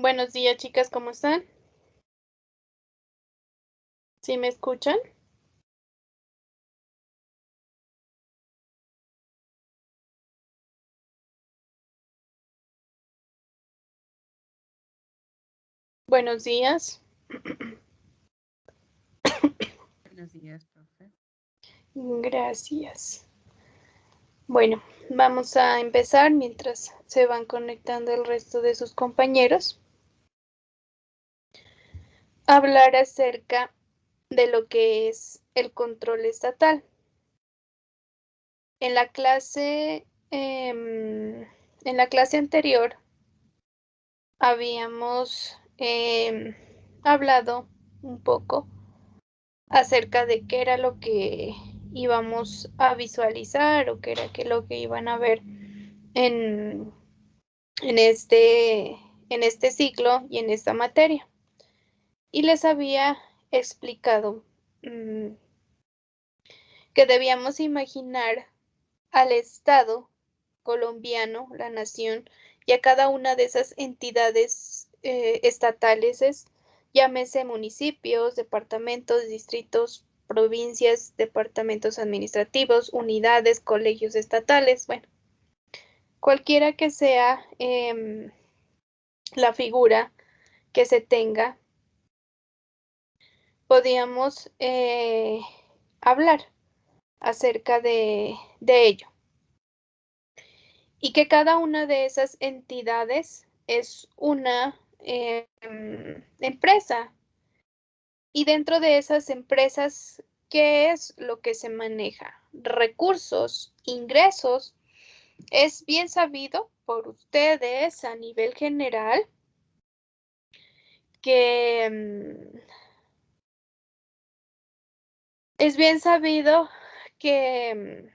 Buenos días, chicas, ¿cómo están? ¿Sí me escuchan? Buenos días. Buenos días, profe. Gracias. Bueno, vamos a empezar mientras se van conectando el resto de sus compañeros. Hablar acerca de lo que es el control estatal. En la clase, anterior habíamos hablado un poco acerca de qué era lo que íbamos a visualizar o qué era lo que iban a ver en, en, este, en este ciclo y en esta materia. Y les había explicado que debíamos imaginar al Estado colombiano, la nación, y a cada una de esas entidades estatales, llámese municipios, departamentos, distritos, provincias, departamentos administrativos, unidades, colegios estatales, bueno, cualquiera que sea la figura que se tenga, podíamos hablar acerca de ello. Y que cada una de esas entidades es una empresa. Y dentro de esas empresas, ¿qué es lo que se maneja? Recursos, ingresos. Es bien sabido por ustedes a nivel general que es bien sabido que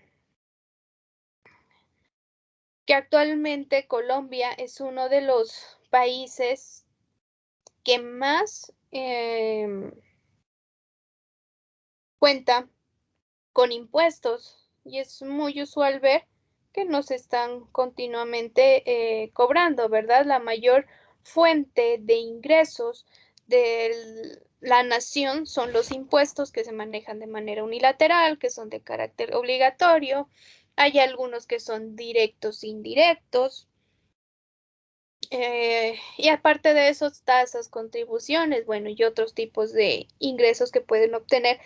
actualmente Colombia es uno de los países que más cuenta con impuestos y es muy usual ver que nos están continuamente cobrando, ¿verdad? La mayor fuente de ingresos de la nación son los impuestos que se manejan de manera unilateral, que son de carácter obligatorio. Hay algunos que son directos e indirectos. Y aparte de esos, tasas, contribuciones, bueno, y otros tipos de ingresos que pueden obtener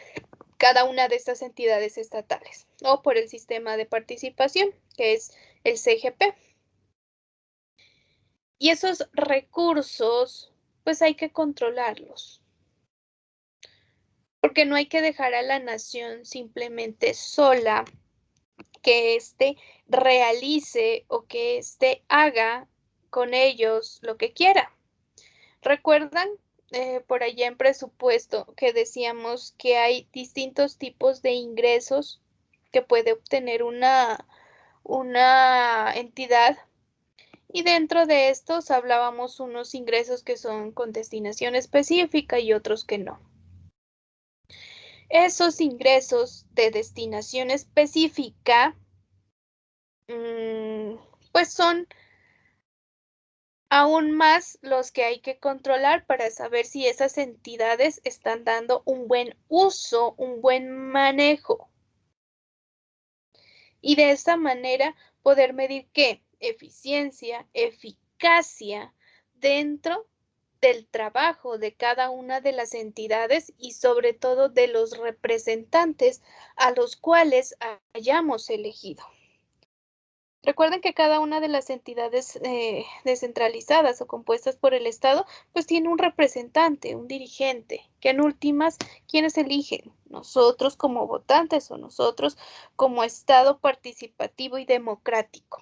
cada una de estas entidades estatales o por el sistema de participación, que es el CGP. Y esos recursos, pues hay que controlarlos, porque no hay que dejar a la nación simplemente sola, que éste realice o que éste haga con ellos lo que quiera. ¿Recuerdan por allá en presupuesto que decíamos que hay distintos tipos de ingresos que puede obtener una entidad? Y dentro de estos hablábamos unos ingresos que son con destinación específica y otros que no. Esos ingresos de destinación específica, pues son aún más los que hay que controlar para saber si esas entidades están dando un buen uso, un buen manejo. Y de esta manera poder medir qué eficiencia, eficacia dentro del trabajo de cada una de las entidades y sobre todo de los representantes a los cuales hayamos elegido. Recuerden que cada una de las entidades descentralizadas o compuestas por el Estado, pues tiene un representante, un dirigente, que en últimas, ¿quiénes eligen? Nosotros como votantes o nosotros como Estado participativo y democrático.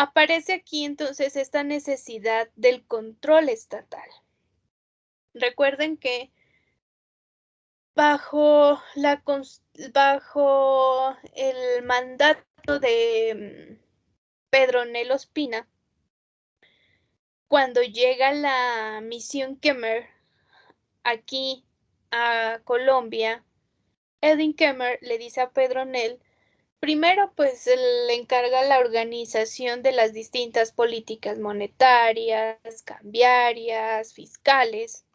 Aparece aquí entonces esta necesidad del control estatal. Recuerden que bajo el mandato de Pedro Nel Ospina, cuando llega la misión Kemmer aquí a Colombia, Edwin Kemmer le dice a Pedro Nel Primero, pues le encarga la organización de las distintas políticas monetarias, cambiarias, fiscales.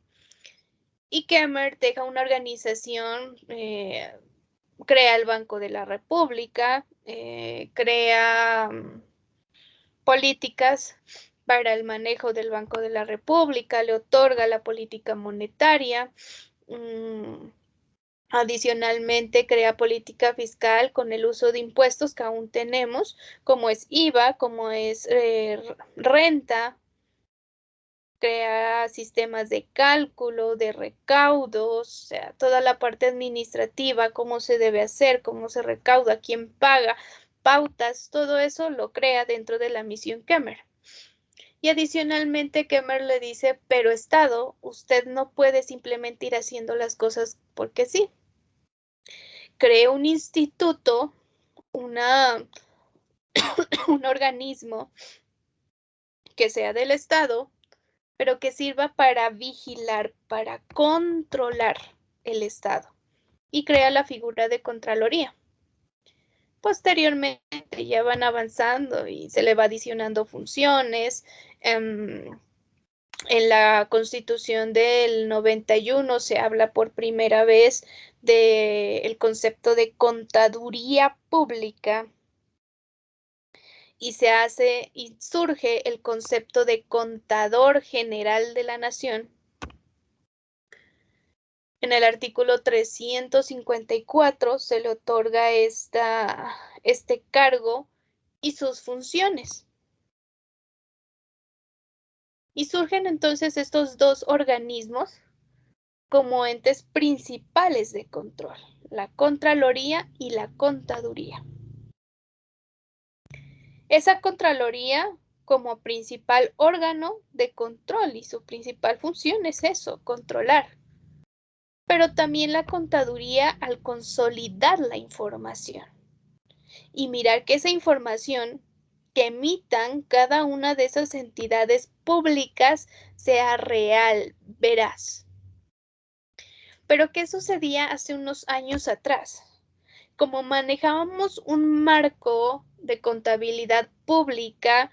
Y Kemmer deja una organización, crea el Banco de la República, crea políticas para el manejo del Banco de la República, le otorga la política monetaria. Adicionalmente, crea política fiscal con el uso de impuestos que aún tenemos, como es IVA, como es renta. Crea sistemas de cálculo, de recaudos, o sea, toda la parte administrativa, cómo se debe hacer, cómo se recauda, quién paga, pautas, todo eso lo crea dentro de la misión Kemmer. Y adicionalmente Kemmer le dice, pero Estado, usted no puede simplemente ir haciendo las cosas porque sí. Cree un instituto, un organismo que sea del Estado, pero que sirva para vigilar, para controlar el Estado, y crea la figura de Contraloría. Posteriormente ya van avanzando y se le va adicionando funciones. En la Constitución del 91 se habla por primera vez del concepto de contaduría pública y surge el concepto de contador general de la nación. En el artículo 354 se le otorga este cargo y sus funciones. Y surgen entonces estos dos organismos como entes principales de control, la Contraloría y la Contaduría. Esa Contraloría como principal órgano de control, y su principal función es eso, controlar. Pero también la Contaduría al consolidar la información y mirar que esa información que emitan cada una de esas entidades públicas sea real, veraz. Pero ¿qué sucedía hace unos años atrás? Como manejábamos un marco de contabilidad pública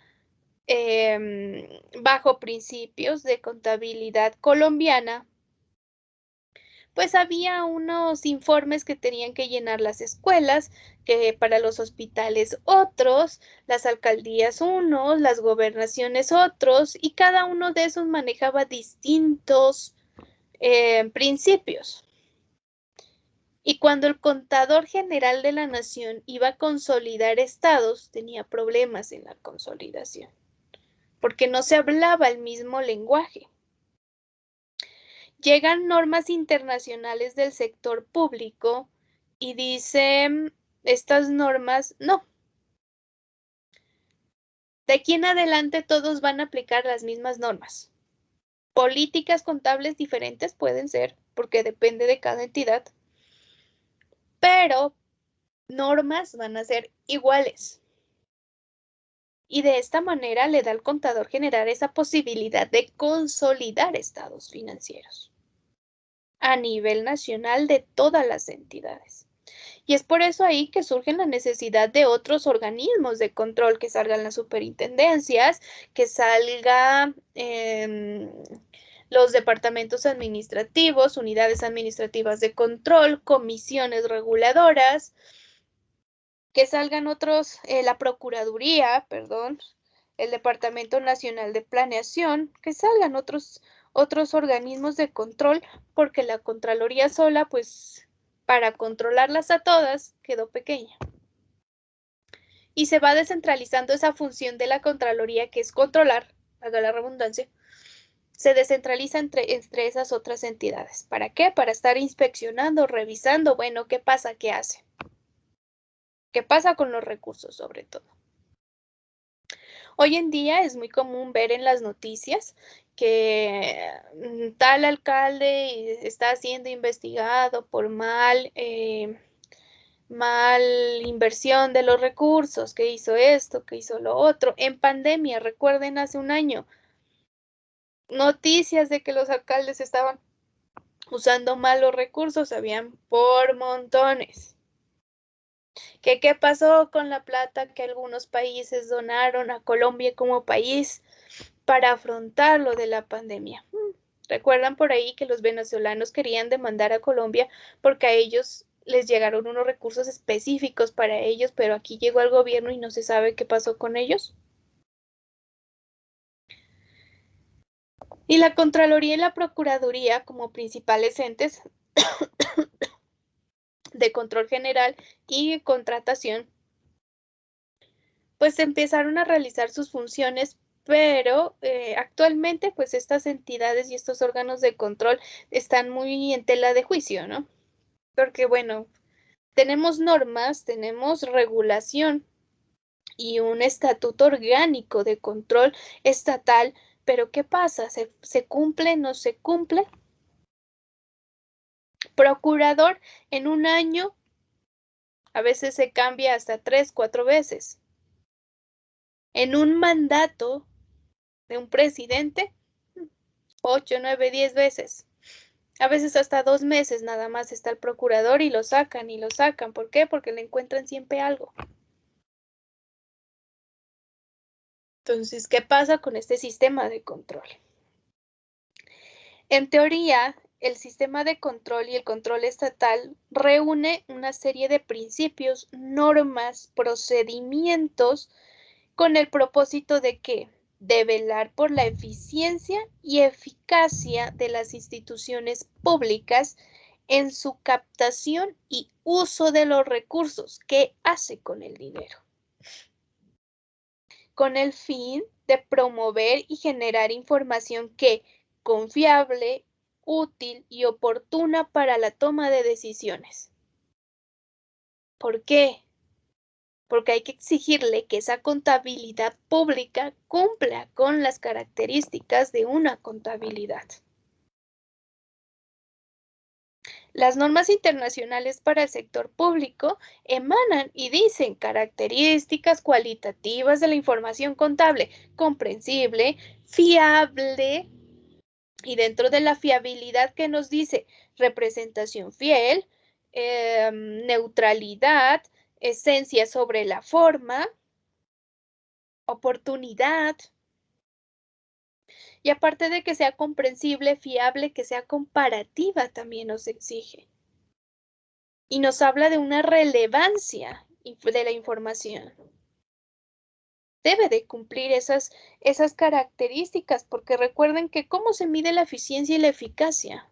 bajo principios de contabilidad colombiana, pues había unos informes que tenían que llenar las escuelas, que para los hospitales otros, las alcaldías unos, las gobernaciones otros, y cada uno de esos manejaba distintos principios. Y cuando el contador general de la nación iba a consolidar estados, tenía problemas en la consolidación, porque no se hablaba el mismo lenguaje. Llegan normas internacionales del sector público y dicen estas normas, no. De aquí en adelante todos van a aplicar las mismas normas. Políticas contables diferentes pueden ser, porque depende de cada entidad, pero normas van a ser iguales. Y de esta manera le da al contador general esa posibilidad de consolidar estados financieros a nivel nacional de todas las entidades. Y es por eso ahí que surge la necesidad de otros organismos de control, que salgan las superintendencias, que salgan los departamentos administrativos, unidades administrativas de control, comisiones reguladoras, que salgan otros, la Procuraduría, perdón, el Departamento Nacional de Planeación, que salgan otros organismos de control, porque la Contraloría sola, pues, para controlarlas a todas, quedó pequeña. Y se va descentralizando esa función de la Contraloría, que es controlar, haga la redundancia, se descentraliza entre esas otras entidades. ¿Para qué? Para estar inspeccionando, revisando, bueno, ¿qué pasa? ¿Qué hace? ¿Qué pasa con los recursos sobre todo? Hoy en día es muy común ver en las noticias que tal alcalde está siendo investigado por mal inversión de los recursos, que hizo esto, que hizo lo otro. En pandemia, recuerden hace un año, noticias de que los alcaldes estaban usando mal los recursos, habían por montones. ¿Qué pasó con la plata que algunos países donaron a Colombia como país para afrontar lo de la pandemia? Recuerdan por ahí que los venezolanos querían demandar a Colombia porque a ellos les llegaron unos recursos específicos para ellos, pero aquí llegó el gobierno y no se sabe qué pasó con ellos. Y la Contraloría y la Procuraduría, como principales entes de control general y contratación, pues empezaron a realizar sus funciones, pero actualmente pues estas entidades y estos órganos de control están muy en tela de juicio, ¿no? Porque bueno, tenemos normas, tenemos regulación y un estatuto orgánico de control estatal, pero ¿qué pasa? ¿Se cumple, no se cumple? Procurador en un año, a veces se cambia hasta 3, 4 veces. En un mandato de un presidente, 8, 9, 10 veces. A veces hasta 2 meses nada más está el procurador y lo sacan y lo sacan. ¿Por qué? Porque le encuentran siempre algo. Entonces, ¿qué pasa con este sistema de control? En teoría, el sistema de control y el control estatal reúne una serie de principios, normas, procedimientos con el propósito de ¿qué? De velar por la eficiencia y eficacia de las instituciones públicas en su captación y uso de los recursos. ¿Qué hace con el dinero? Con el fin de promover y generar información que confiable, útil y oportuna para la toma de decisiones. ¿Por qué? Porque hay que exigirle que esa contabilidad pública cumpla con las características de una contabilidad. Las normas internacionales para el sector público emanan y dicen características cualitativas de la información contable, comprensible, fiable, y dentro de la fiabilidad que nos dice representación fiel, neutralidad, esencia sobre la forma, oportunidad, y aparte de que sea comprensible, fiable, que sea comparativa también nos exige. Y nos habla de una relevancia de la información. Debe de cumplir esas características, porque recuerden que cómo se mide la eficiencia y la eficacia.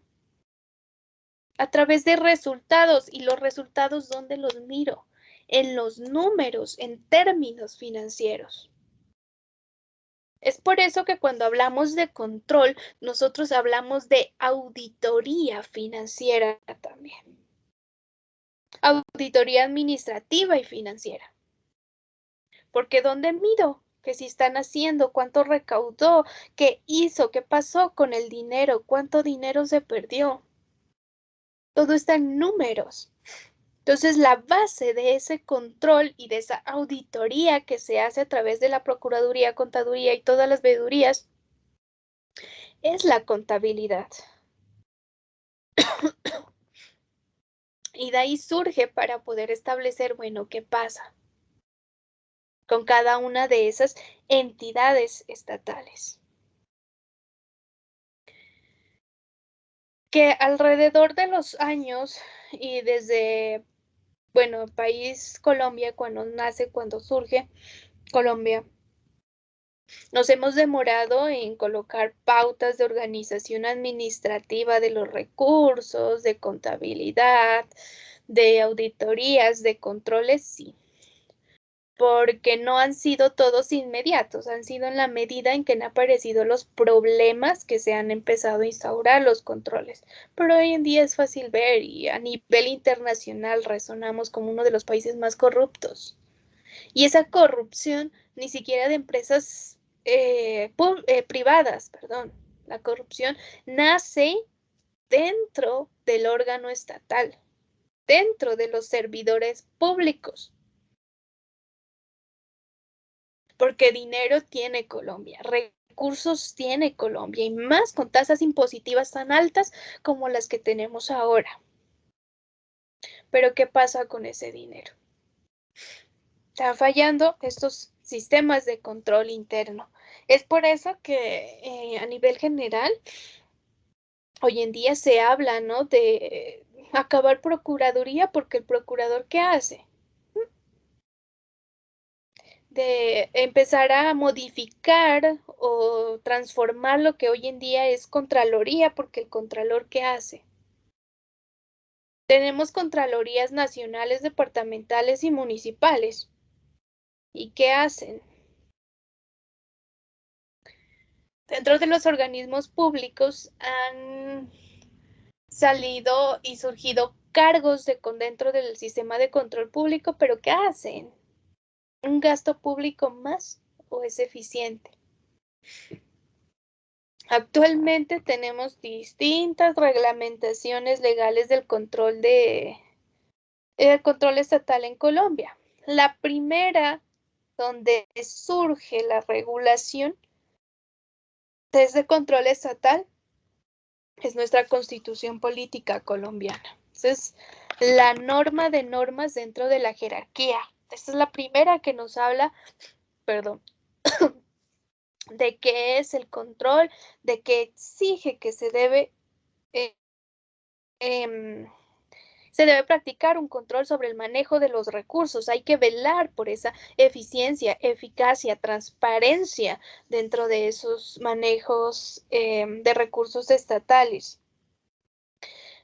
A través de resultados, y los resultados, ¿dónde los miro? En los números, en términos financieros. Es por eso que cuando hablamos de control, nosotros hablamos de auditoría financiera también. Auditoría administrativa y financiera. Porque ¿dónde mido? Que si están haciendo, cuánto recaudó, qué hizo, qué pasó con el dinero, cuánto dinero se perdió. Todo está en números. Entonces, la base de ese control y de esa auditoría que se hace a través de la Procuraduría, Contaduría y todas las veedurías es la contabilidad. Y de ahí surge para poder establecer, bueno, ¿qué pasa con cada una de esas entidades estatales? Que alrededor de los años y desde, bueno, el país Colombia, cuando surge Colombia, nos hemos demorado en colocar pautas de organización administrativa de los recursos, de contabilidad, de auditorías, de controles, sí, porque no han sido todos inmediatos, han sido en la medida en que han aparecido los problemas que se han empezado a instaurar los controles. Pero hoy en día es fácil ver y a nivel internacional resonamos como uno de los países más corruptos. Y esa corrupción ni siquiera de empresas privadas, perdón, la corrupción nace dentro del órgano estatal, dentro de los servidores públicos. Porque dinero tiene Colombia, recursos tiene Colombia, y más con tasas impositivas tan altas como las que tenemos ahora. Pero ¿qué pasa con ese dinero? Están fallando estos sistemas de control interno. Es por eso que a nivel general, hoy en día se habla, ¿no?, de acabar procuraduría, porque el procurador, ¿qué hace? De empezar a modificar o transformar lo que hoy en día es Contraloría, porque el Contralor, ¿qué hace? Tenemos Contralorías nacionales, departamentales y municipales. ¿Y qué hacen? Dentro de los organismos públicos han salido y surgido cargos dentro del sistema de control público, pero ¿qué hacen? ¿Un gasto público más o es eficiente? Actualmente tenemos distintas reglamentaciones legales del control control estatal en Colombia. La primera, donde surge la regulación desde control estatal, es nuestra Constitución Política colombiana. Esa es la norma de normas dentro de la jerarquía. Esta es la primera que nos habla, perdón, de qué es el control, de qué exige que eh, em, se debe practicar un control sobre el manejo de los recursos. Hay que velar por esa eficiencia, eficacia, transparencia dentro de esos manejos de recursos estatales.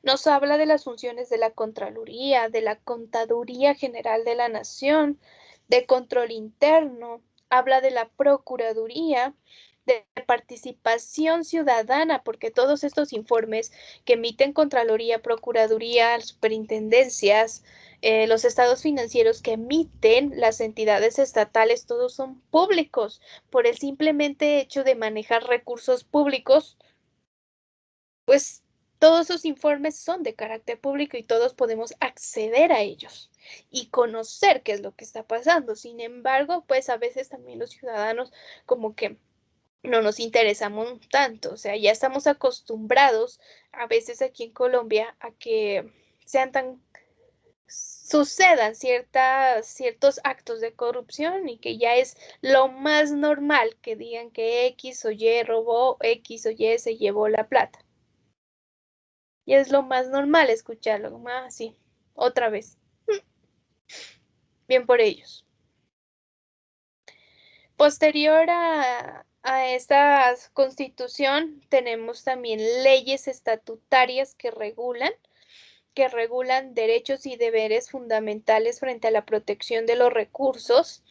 Nos habla de las funciones de la Contraloría, de la Contaduría General de la Nación, de control interno, habla de la Procuraduría, de participación ciudadana, porque todos estos informes que emiten Contraloría, Procuraduría, superintendencias, los estados financieros que emiten las entidades estatales, todos son públicos por el simplemente hecho de manejar recursos públicos, pues todos esos informes son de carácter público y todos podemos acceder a ellos y conocer qué es lo que está pasando. Sin embargo, pues a veces también los ciudadanos como que no nos interesamos tanto, o sea, ya estamos acostumbrados a veces aquí en Colombia a que sean tan sucedan ciertos actos de corrupción y que ya es lo más normal que digan que X o Y robó, X o Y se llevó la plata. Y es lo más normal escucharlo, como así, otra vez. Bien por ellos. Posterior a esta constitución, tenemos también leyes estatutarias que regulan derechos y deberes fundamentales frente a la protección de los recursos,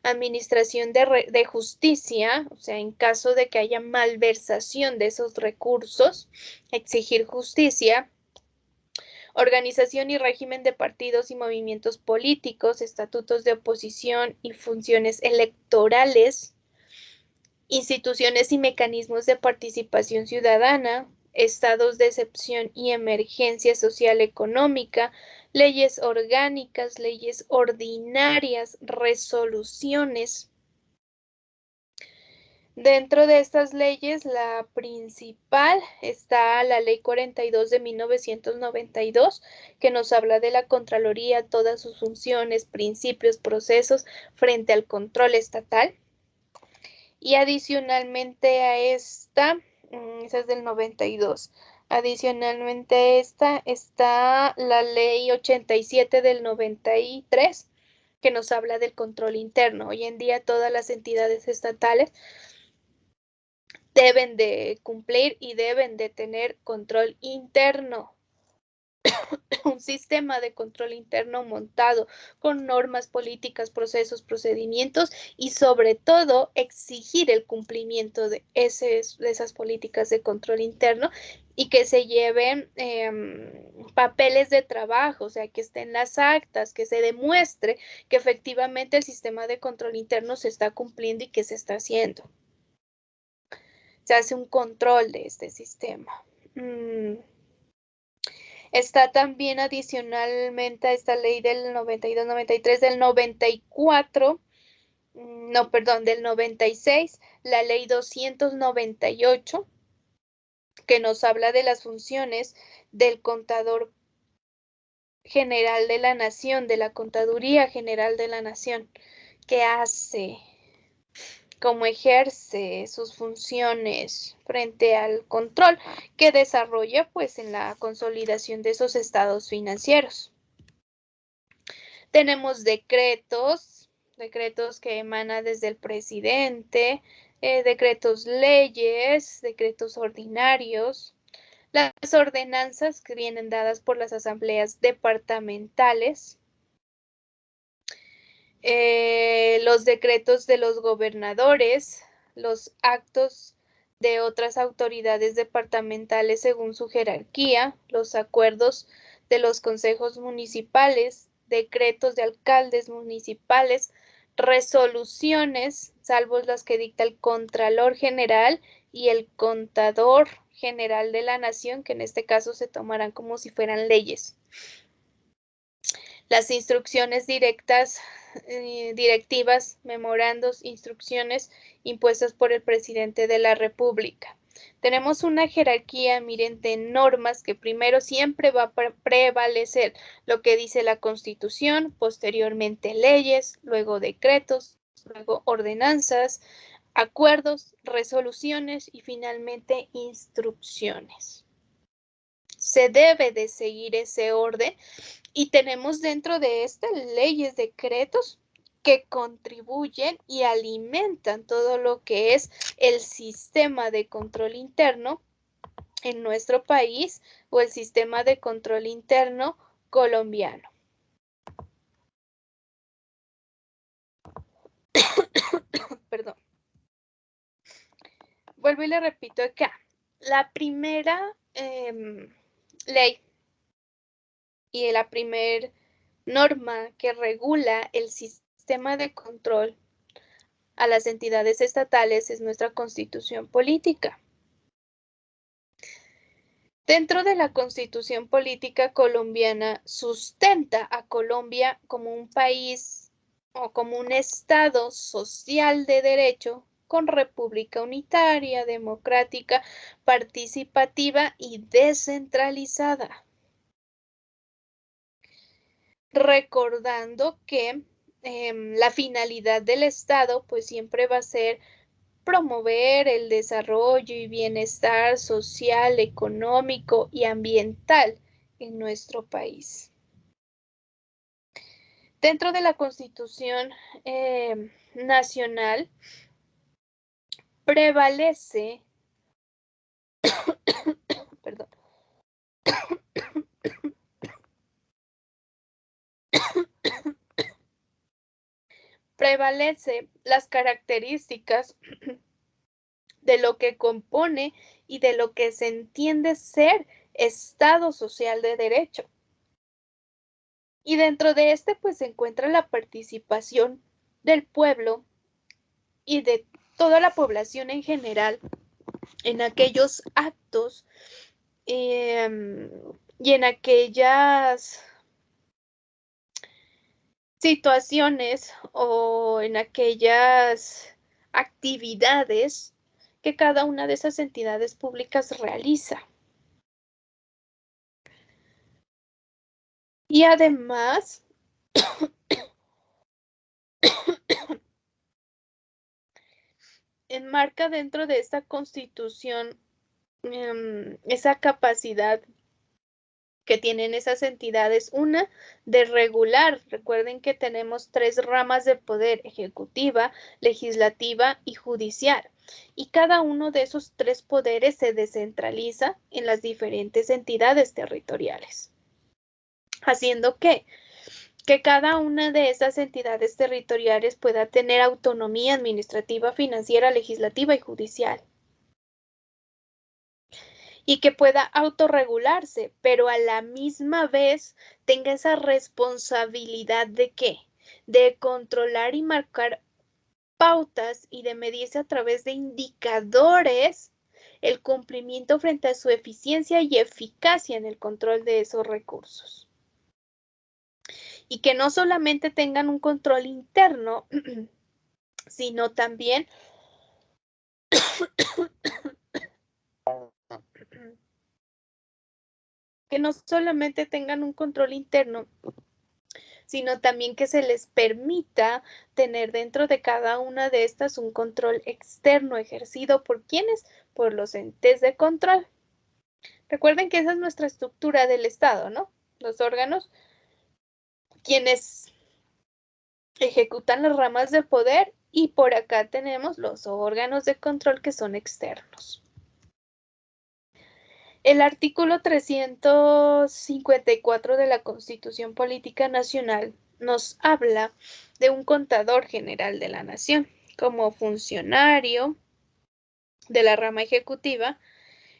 administración de justicia, o sea, en caso de que haya malversación de esos recursos, exigir justicia, organización y régimen de partidos y movimientos políticos, estatutos de oposición y funciones electorales, instituciones y mecanismos de participación ciudadana, estados de excepción y emergencia social económica, leyes orgánicas, leyes ordinarias, resoluciones. Dentro de estas leyes, la principal está la Ley 42 de 1992, que nos habla de la Contraloría, todas sus funciones, principios, procesos frente al control estatal. Y adicionalmente a esta, esa es del 92. Adicionalmente a esta está la Ley 87 del 93, que nos habla del control interno. Hoy en día todas las entidades estatales deben de cumplir y deben de tener control interno, un sistema de control interno montado con normas, políticas, procesos, procedimientos y sobre todo exigir el cumplimiento de esas políticas de control interno y que se lleven papeles de trabajo, o sea, que estén las actas, que se demuestre que efectivamente el sistema de control interno se está cumpliendo y que se está haciendo. Se hace un control de este sistema. Está también adicionalmente a esta ley del 92, 93, del 94, no, perdón, del 96, la ley 298, que nos habla de las funciones del contador General de la Nación, de la Contaduría General de la Nación, que hace, cómo ejerce sus funciones frente al control que desarrolla pues en la consolidación de esos estados financieros. Tenemos decretos que emanan desde el presidente, decretos leyes, decretos ordinarios, las ordenanzas que vienen dadas por las asambleas departamentales, los decretos de los gobernadores, los actos de otras autoridades departamentales según su jerarquía, los acuerdos de los consejos municipales, decretos de alcaldes municipales, resoluciones, salvo las que dicta el Contralor General y el Contador General de la Nación, que en este caso se tomarán como si fueran leyes. Las instrucciones directas, directivas, memorandos, instrucciones impuestas por el presidente de la República. Tenemos una jerarquía, miren, de normas que primero siempre va a prevalecer lo que dice la Constitución, posteriormente leyes, luego decretos, luego ordenanzas, acuerdos, resoluciones y finalmente instrucciones. Se debe de seguir ese orden. Y tenemos dentro de leyes, decretos que contribuyen y alimentan todo lo que es el sistema de control interno en nuestro país o el sistema de control interno colombiano. Perdón. Vuelvo y le repito acá. La primera ley y la primera norma que regula el sistema de control a las entidades estatales es nuestra Constitución política. Dentro de la Constitución política colombiana sustenta a Colombia como un país o como un Estado social de derecho con república unitaria, democrática, participativa y descentralizada. Recordando que la finalidad del Estado pues siempre va a ser promover el desarrollo y bienestar social, económico y ambiental en nuestro país. Dentro de la Constitución Nacional prevalece, perdón, prevalece las características de lo que compone y de lo que se entiende ser Estado social de derecho. Y dentro de pues se encuentra la participación del pueblo y de toda la población en general en aquellos actos y en aquellas situaciones o en aquellas actividades que cada una de esas entidades públicas realiza. Y además, enmarca dentro de esta Constitución esa capacidad que tienen esas entidades, una de regular. Recuerden que tenemos 3 ramas de poder: ejecutiva, legislativa y judicial. Y cada uno de esos 3 poderes se descentraliza en las diferentes entidades territoriales, haciendo que cada una de esas entidades territoriales pueda tener autonomía administrativa, financiera, legislativa y judicial. Y que pueda autorregularse, pero a la misma vez tenga esa responsabilidad de ¿qué? De controlar y marcar pautas y de medirse a través de indicadores el cumplimiento frente a su eficiencia y eficacia en el control de esos recursos. Y que no solamente tengan un control interno, sino también que no solamente tengan un control interno, sino también que se les permita tener dentro de cada una de estas un control externo ejercido por ¿quiénes? Por los entes de control. Recuerden que esa es nuestra estructura del Estado, ¿no? Los órganos, quienes ejecutan las ramas del poder, y por acá tenemos los órganos de control que son externos. El artículo 354 de la Constitución Política Nacional nos habla de un contador general de la nación como funcionario de la rama ejecutiva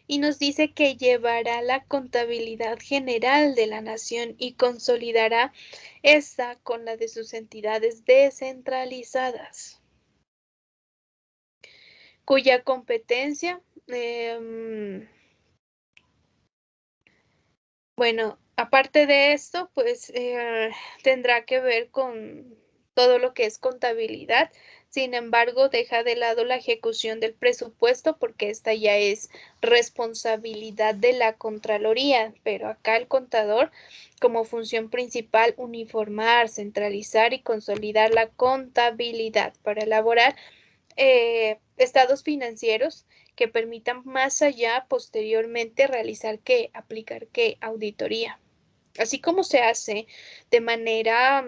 y nos dice que llevará la contabilidad general de la nación y consolidará esta con la de sus entidades descentralizadas, cuya competencia bueno, aparte de esto, pues tendrá que ver con todo lo que es contabilidad. Sin embargo, deja de lado la ejecución del presupuesto porque esta ya es responsabilidad de la Contraloría, pero acá el contador, como función principal, uniformar, centralizar y consolidar la contabilidad para elaborar estados financieros que permitan más allá posteriormente realizar aplicar auditoría. Así como se hace de manera,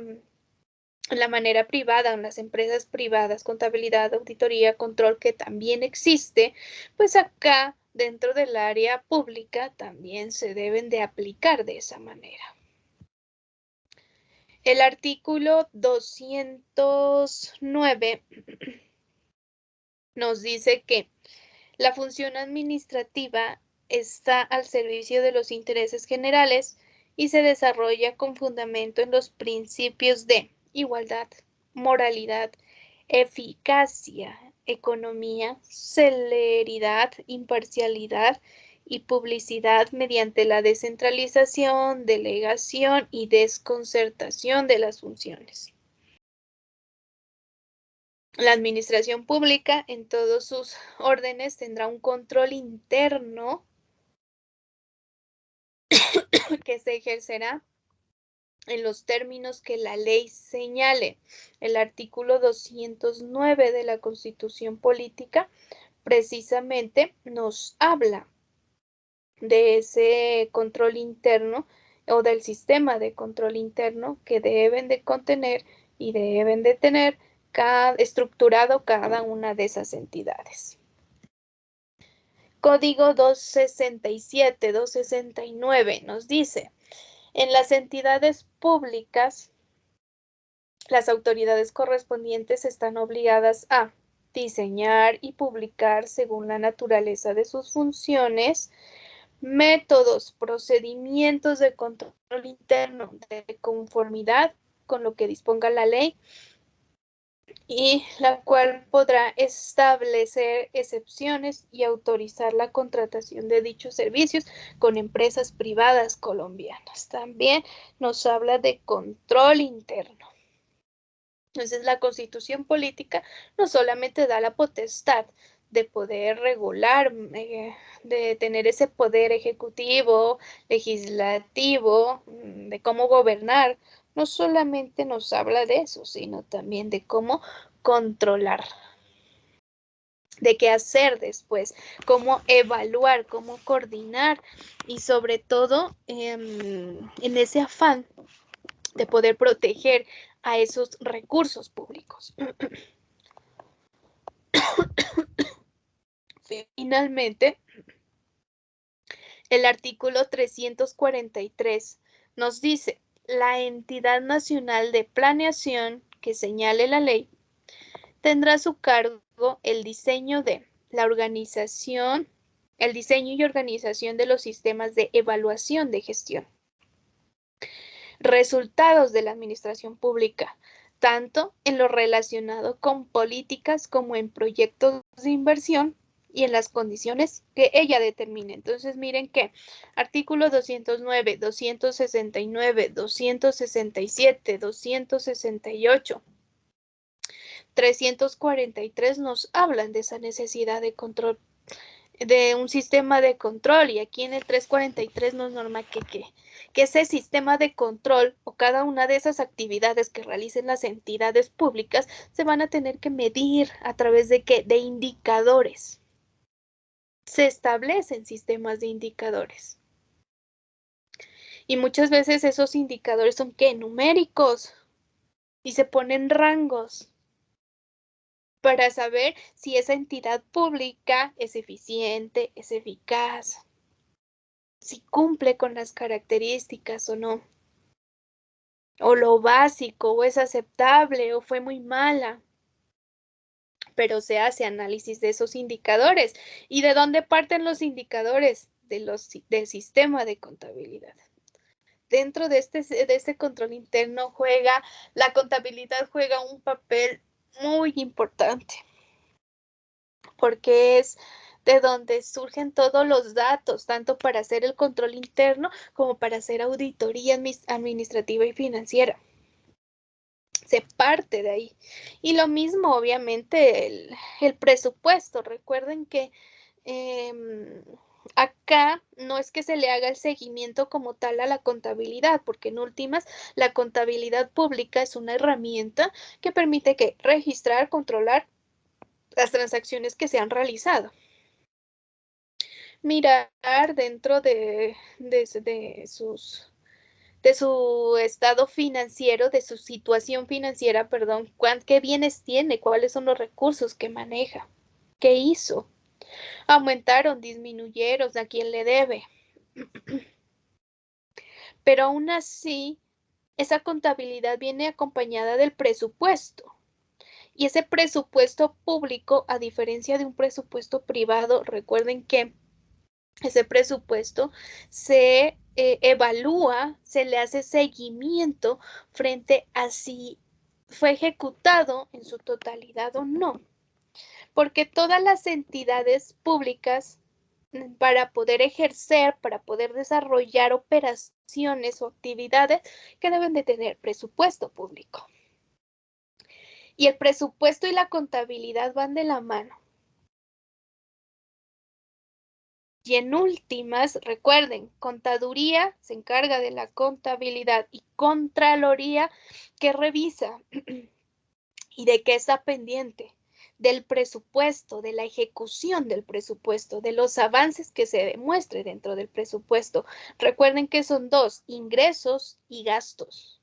la manera privada, en las empresas privadas, contabilidad, auditoría, control, que también existe, pues acá dentro del área pública también se deben de aplicar de esa manera. El artículo 209 nos dice que la función administrativa está al servicio de los intereses generales y se desarrolla con fundamento en los principios de igualdad, moralidad, eficacia, economía, celeridad, imparcialidad y publicidad mediante la descentralización, delegación y desconcertación de las funciones. La administración pública en todos sus órdenes tendrá un control interno que se ejercerá en los términos que la ley señale. El artículo 209 de la Constitución Política precisamente nos habla de ese control interno o del sistema de control interno que deben de contener y deben de tener estructurado cada una de esas entidades. Código 267, 269 nos dice, en las entidades públicas, las autoridades correspondientes están obligadas a diseñar y publicar según la naturaleza de sus funciones, métodos, procedimientos de control interno de conformidad con lo que disponga la ley, y la cual podrá establecer excepciones y autorizar la contratación de dichos servicios con empresas privadas colombianas. También nos habla de control interno. Entonces, la Constitución Política no solamente da la potestad de poder regular, de tener ese poder ejecutivo, legislativo, de cómo gobernar, no solamente nos habla de eso, sino también de cómo controlar, de qué hacer después, cómo evaluar, cómo coordinar y sobre todo en ese afán de poder proteger a esos recursos públicos. Finalmente, el artículo 343 nos dice, la entidad nacional de planeación que señale la ley tendrá a su cargo el diseño y organización de los sistemas de evaluación de gestión, resultados de la administración pública, tanto en lo relacionado con políticas como en proyectos de inversión y en las condiciones que ella determine. Entonces, miren que artículos 209, 269, 267, 268, 343 nos hablan de esa necesidad de control de un sistema de control, y aquí en el 343 nos norma que ese sistema de control o cada una de esas actividades que realicen las entidades públicas se van a tener que medir a través de ¿qué? De indicadores. Se establecen sistemas de indicadores. Y muchas veces esos indicadores son ¿qué? Numéricos, y se ponen rangos para saber si esa entidad pública es eficiente, es eficaz, si cumple con las características o no, o lo básico, o es aceptable, o fue muy mala. Pero se hace análisis de esos indicadores. ¿Y de dónde parten los indicadores? Del sistema de contabilidad. Dentro de este control interno la contabilidad juega un papel muy importante, porque es de donde surgen todos los datos, tanto para hacer el control interno como para hacer auditoría administrativa y financiera. Se parte de ahí. Y lo mismo, obviamente, el presupuesto. Recuerden que acá no es que se le haga el seguimiento como tal a la contabilidad, porque en últimas la contabilidad pública es una herramienta que permite que registrar, controlar las transacciones que se han realizado. Mirar dentro de su estado financiero, de su situación financiera, perdón, qué bienes tiene, cuáles son los recursos que maneja, qué hizo, aumentaron, disminuyeron, a quién le debe. Pero aún así, esa contabilidad viene acompañada del presupuesto. Y ese presupuesto público, a diferencia de un presupuesto privado, recuerden que ese presupuesto se evalúa, se le hace seguimiento frente a si fue ejecutado en su totalidad o no. Porque todas las entidades públicas, para poder ejercer, para poder desarrollar operaciones o actividades, que deben de tener presupuesto público. Y el presupuesto y la contabilidad van de la mano. Y en últimas, recuerden, contaduría se encarga de la contabilidad y contraloría que revisa y de qué está pendiente, del presupuesto, de la ejecución del presupuesto, de los avances que se demuestre dentro del presupuesto. Recuerden que son dos, ingresos y gastos.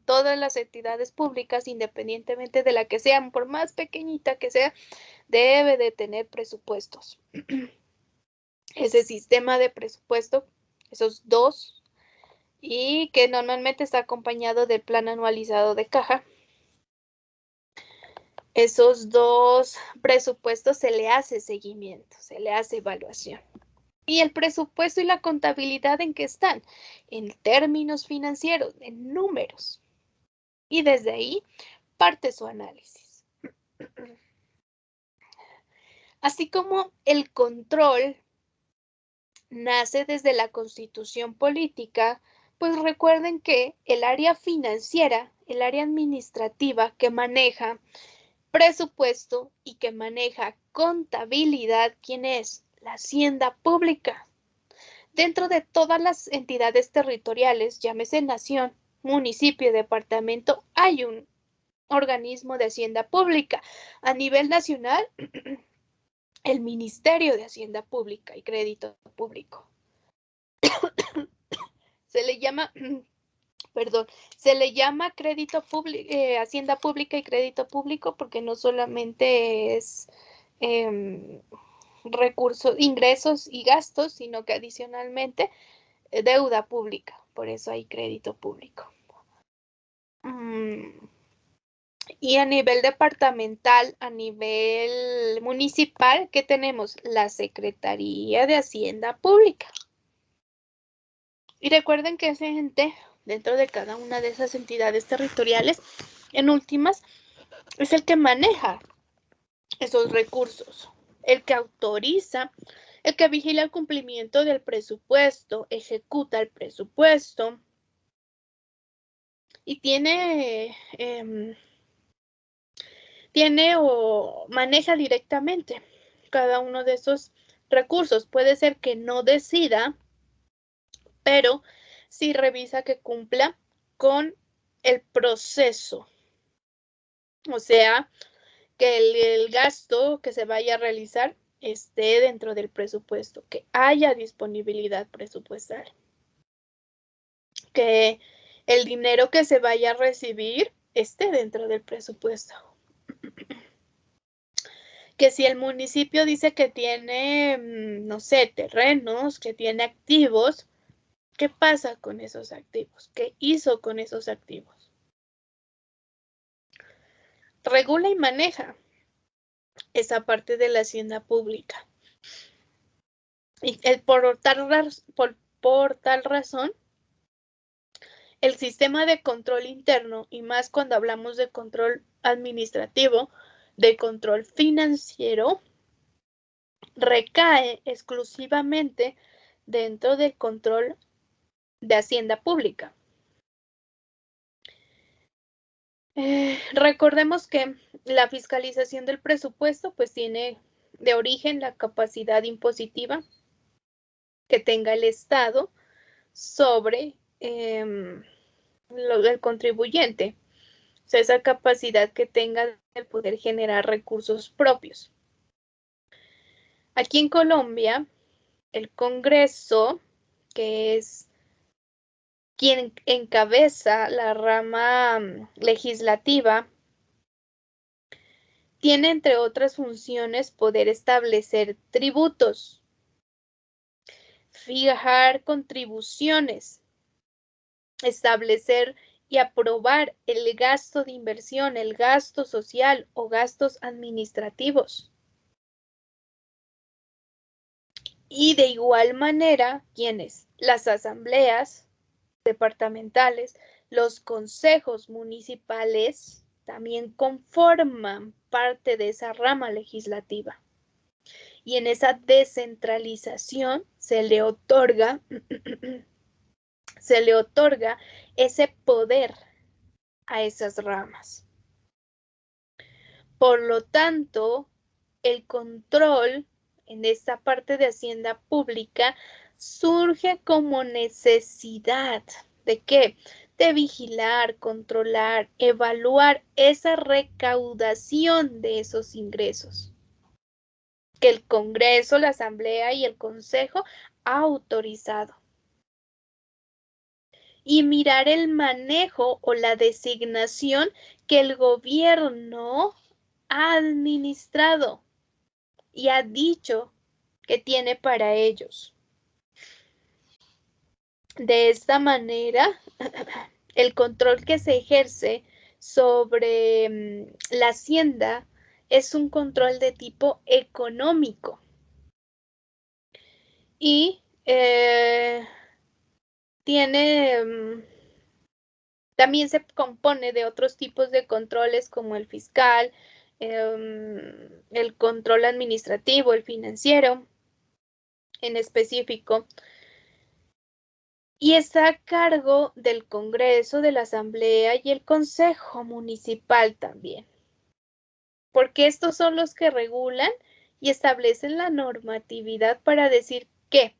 Todas las entidades públicas, independientemente de la que sean, por más pequeñita que sea, debe de tener presupuestos. Ese sistema de presupuesto, esos dos, y que normalmente está acompañado del plan anualizado de caja. Esos dos presupuestos se le hace seguimiento, se le hace evaluación. ¿Y el presupuesto y la contabilidad en qué están? En términos financieros, en números. Y desde ahí parte su análisis. Así como el control nace desde la Constitución política, pues recuerden que el área financiera, el área administrativa que maneja presupuesto y que maneja contabilidad, ¿quién es? La Hacienda Pública. Dentro de todas las entidades territoriales, llámese nación, municipio, departamento, hay un organismo de Hacienda Pública. A nivel nacional, el Ministerio de Hacienda Pública y Crédito Público. Se le llama, perdón, se le llama crédito público, Hacienda Pública y Crédito Público, porque no solamente es recursos, ingresos y gastos, sino que adicionalmente deuda pública. Por eso hay crédito público. Y a nivel departamental, a nivel municipal, ¿qué tenemos? La Secretaría de Hacienda Pública. Y recuerden que ese ente, dentro de cada una de esas entidades territoriales, en últimas, es el que maneja esos recursos, el que autoriza, el que vigila el cumplimiento del presupuesto, ejecuta el presupuesto y tiene o maneja directamente cada uno de esos recursos. Puede ser que no decida, pero sí revisa que cumpla con el proceso. O sea, que el gasto que se vaya a realizar esté dentro del presupuesto, que haya disponibilidad presupuestal, que el dinero que se vaya a recibir esté dentro del presupuesto. Que si el municipio dice que tiene, no sé, terrenos, que tiene activos, ¿qué pasa con esos activos? ¿Qué hizo con esos activos? Regula y maneja esa parte de la hacienda pública. Y por tal razón, el sistema de control interno, y más cuando hablamos de control administrativo, de control financiero, recae exclusivamente dentro del control de hacienda pública. Recordemos que la fiscalización del presupuesto pues tiene de origen la capacidad impositiva que tenga el Estado sobre el contribuyente, o sea, esa capacidad que tenga de poder generar recursos propios. Aquí en Colombia, el Congreso, que es quien encabeza la rama legislativa, tiene, entre otras funciones, poder establecer tributos, fijar contribuciones, establecer y aprobar el gasto de inversión, el gasto social o gastos administrativos. Y de igual manera, ¿quiénes? Las asambleas departamentales, los consejos municipales también conforman parte de esa rama legislativa. Y en esa descentralización se le otorga ese poder a esas ramas. Por lo tanto, el control en esta parte de hacienda pública surge como necesidad ¿de qué? De vigilar, controlar, evaluar esa recaudación de esos ingresos que el Congreso, la Asamblea y el Consejo ha autorizado. Y mirar el manejo o la designación que el gobierno ha administrado y ha dicho que tiene para ellos. De esta manera, el control que se ejerce sobre la hacienda es un control de tipo económico y también se compone de otros tipos de controles como el fiscal, el control administrativo, el financiero en específico, y está a cargo del Congreso, de la Asamblea y el Consejo Municipal también, porque estos son los que regulan y establecen la normatividad para decir qué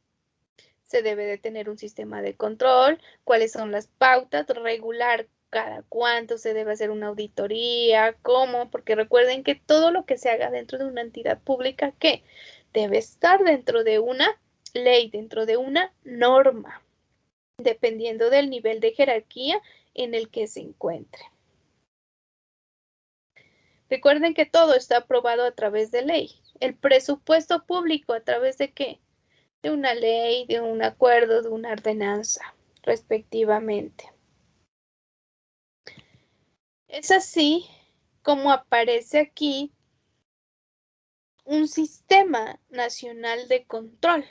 se debe de tener un sistema de control, cuáles son las pautas, regular cada cuánto se debe hacer una auditoría, cómo, porque recuerden que todo lo que se haga dentro de una entidad pública, ¿qué? Debe estar dentro de una ley, dentro de una norma, dependiendo del nivel de jerarquía en el que se encuentre. Recuerden que todo está aprobado a través de ley. El presupuesto público, ¿a través de qué? De una ley, de un acuerdo, de una ordenanza, respectivamente. Es así como aparece aquí un sistema nacional de control.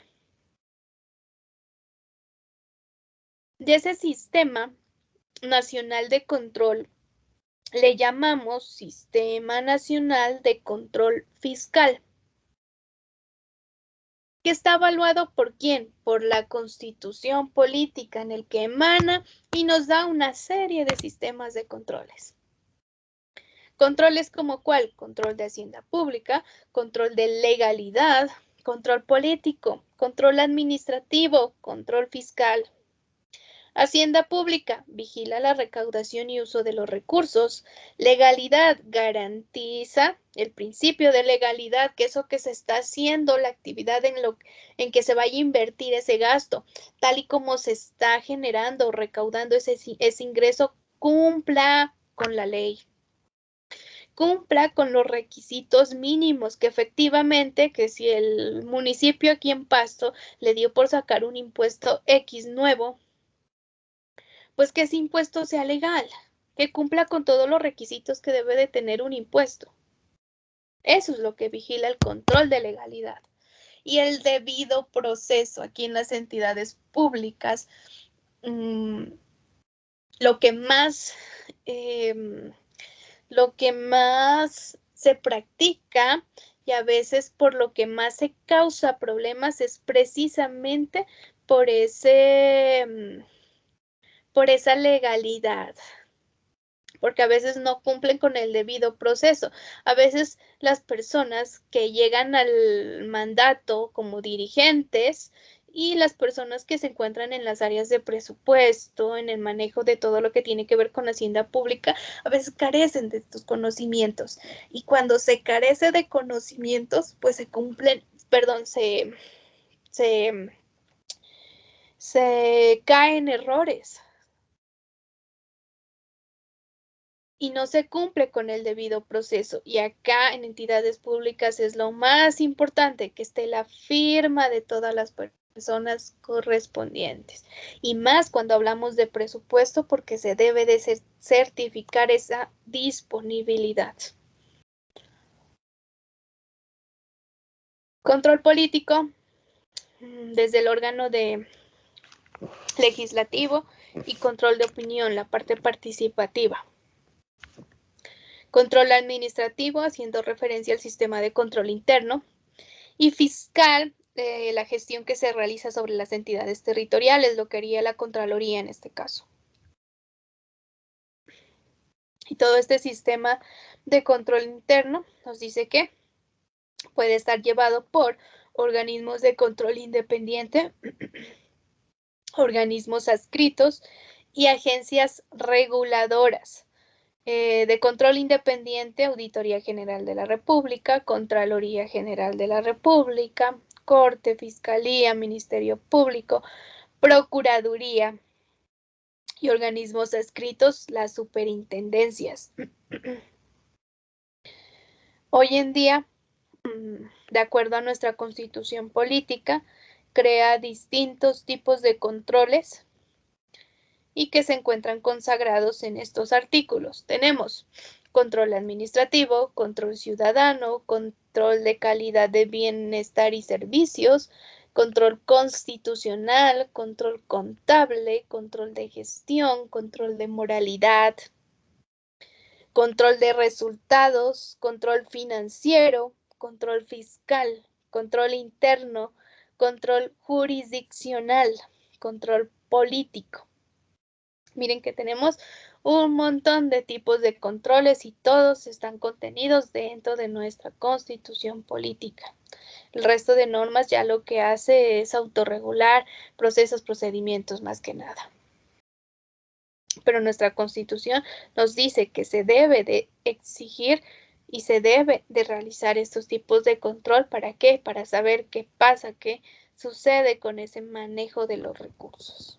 De ese sistema nacional de control le llamamos Sistema Nacional de Control Fiscal, que está evaluado por quién, por la Constitución política en el que emana y nos da una serie de sistemas de controles. Controles como cuál: control de hacienda pública, control de legalidad, control político, control administrativo, control fiscal. Hacienda pública: vigila la recaudación y uso de los recursos. Legalidad: garantiza el principio de legalidad, que eso que se está haciendo, la actividad en que se vaya a invertir ese gasto, tal y como se está generando o recaudando ese ingreso, cumpla con la ley. Cumpla con los requisitos mínimos, que efectivamente, que si el municipio aquí en Pasto le dio por sacar un impuesto X nuevo, pues que ese impuesto sea legal, que cumpla con todos los requisitos que debe de tener un impuesto. Eso es lo que vigila el control de legalidad. Y el debido proceso aquí en las entidades públicas, lo que más se practica y a veces por lo que más se causa problemas es precisamente por esa legalidad, porque a veces no cumplen con el debido proceso. A veces las personas que llegan al mandato como dirigentes y las personas que se encuentran en las áreas de presupuesto, en el manejo de todo lo que tiene que ver con hacienda pública, a veces carecen de estos conocimientos. Y cuando se carece de conocimientos, pues se caen errores. Y no se cumple con el debido proceso. Y acá en entidades públicas es lo más importante, que esté la firma de todas las personas correspondientes. Y más cuando hablamos de presupuesto, porque se debe de certificar esa disponibilidad. Control político, desde el órgano legislativo, y control de opinión, la parte participativa. Control administrativo, haciendo referencia al sistema de control interno. Y fiscal, la gestión que se realiza sobre las entidades territoriales, lo que haría la Contraloría en este caso. Y todo este sistema de control interno nos dice que puede estar llevado por organismos de control independiente, organismos adscritos y agencias reguladoras. De control independiente: Auditoría General de la República, Contraloría General de la República, Corte, Fiscalía, Ministerio Público, Procuraduría, y organismos adscritos: las superintendencias. Hoy en día, de acuerdo a nuestra Constitución política, crea distintos tipos de controles y que se encuentran consagrados en estos artículos. Tenemos control administrativo, control ciudadano, control de calidad de bienestar y servicios, control constitucional, control contable, control de gestión, control de moralidad, control de resultados, control financiero, control fiscal, control interno, control jurisdiccional, control político. Miren que tenemos un montón de tipos de controles y todos están contenidos dentro de nuestra Constitución política. El resto de normas ya lo que hace es autorregular procesos, procedimientos más que nada. Pero nuestra Constitución nos dice que se debe de exigir y se debe de realizar estos tipos de control. ¿Para qué? Para saber qué pasa, qué sucede con ese manejo de los recursos.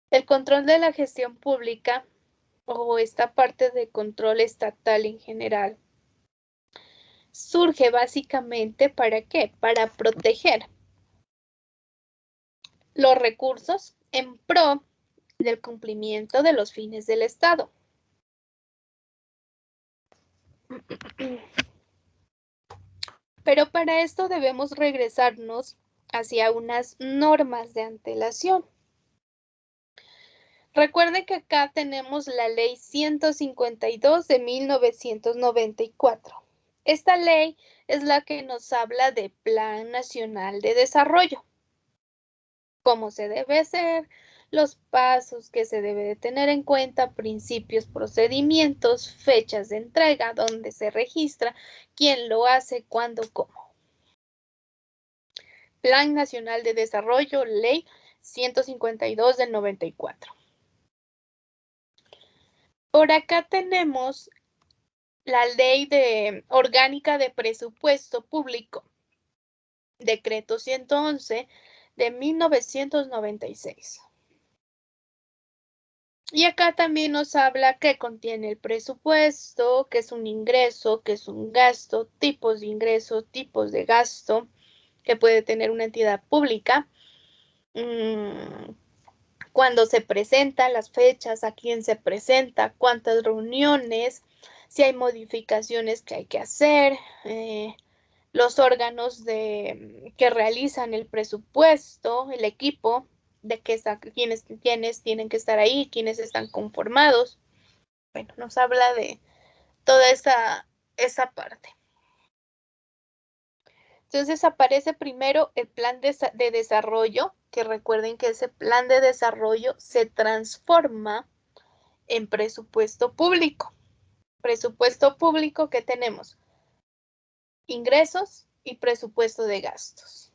El control de la gestión pública, o esta parte de control estatal en general, surge básicamente ¿para qué? Para proteger los recursos en pro del cumplimiento de los fines del Estado. Pero para esto debemos regresarnos hacia unas normas de antelación. Recuerden que acá tenemos la Ley 152 de 1994. Esta ley es la que nos habla de Plan Nacional de Desarrollo. Cómo se debe hacer, los pasos que se debe de tener en cuenta, principios, procedimientos, fechas de entrega, dónde se registra, quién lo hace, cuándo, cómo. Plan Nacional de Desarrollo, Ley 152 del 94. Por acá tenemos la Ley Orgánica de Presupuesto Público, Decreto 111 de 1996. Y acá también nos habla qué contiene el presupuesto, qué es un ingreso, qué es un gasto, tipos de ingreso, tipos de gasto que puede tener una entidad pública, cuándo se presenta, las fechas, a quién se presenta, cuántas reuniones, si hay modificaciones que hay que hacer, los órganos que realizan el presupuesto, el equipo, de quiénes tienen que estar ahí, quiénes están conformados. Bueno, nos habla de toda esa parte. Entonces aparece primero el plan de desarrollo, que recuerden que ese plan de desarrollo se transforma en presupuesto público. Presupuesto público que tenemos ingresos y presupuesto de gastos.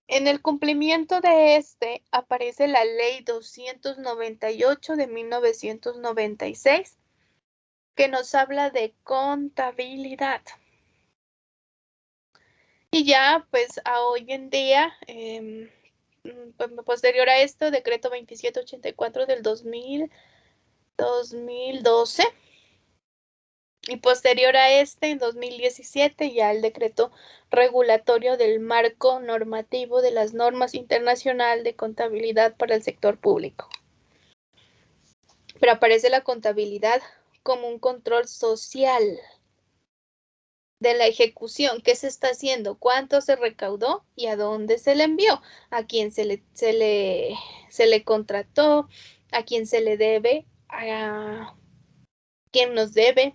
En el cumplimiento de este aparece la Ley 298 de 1996, que nos habla de contabilidad. Y ya, pues, a hoy en día, posterior a esto, decreto 2784 del 2012. Y posterior a este, en 2017, ya el decreto regulatorio del marco normativo de las normas internacional de contabilidad para el sector público. Pero aparece la contabilidad como un control social de la ejecución, qué se está haciendo, cuánto se recaudó y a dónde se le envió, a quién se le contrató, a quién se le debe, a quién nos debe.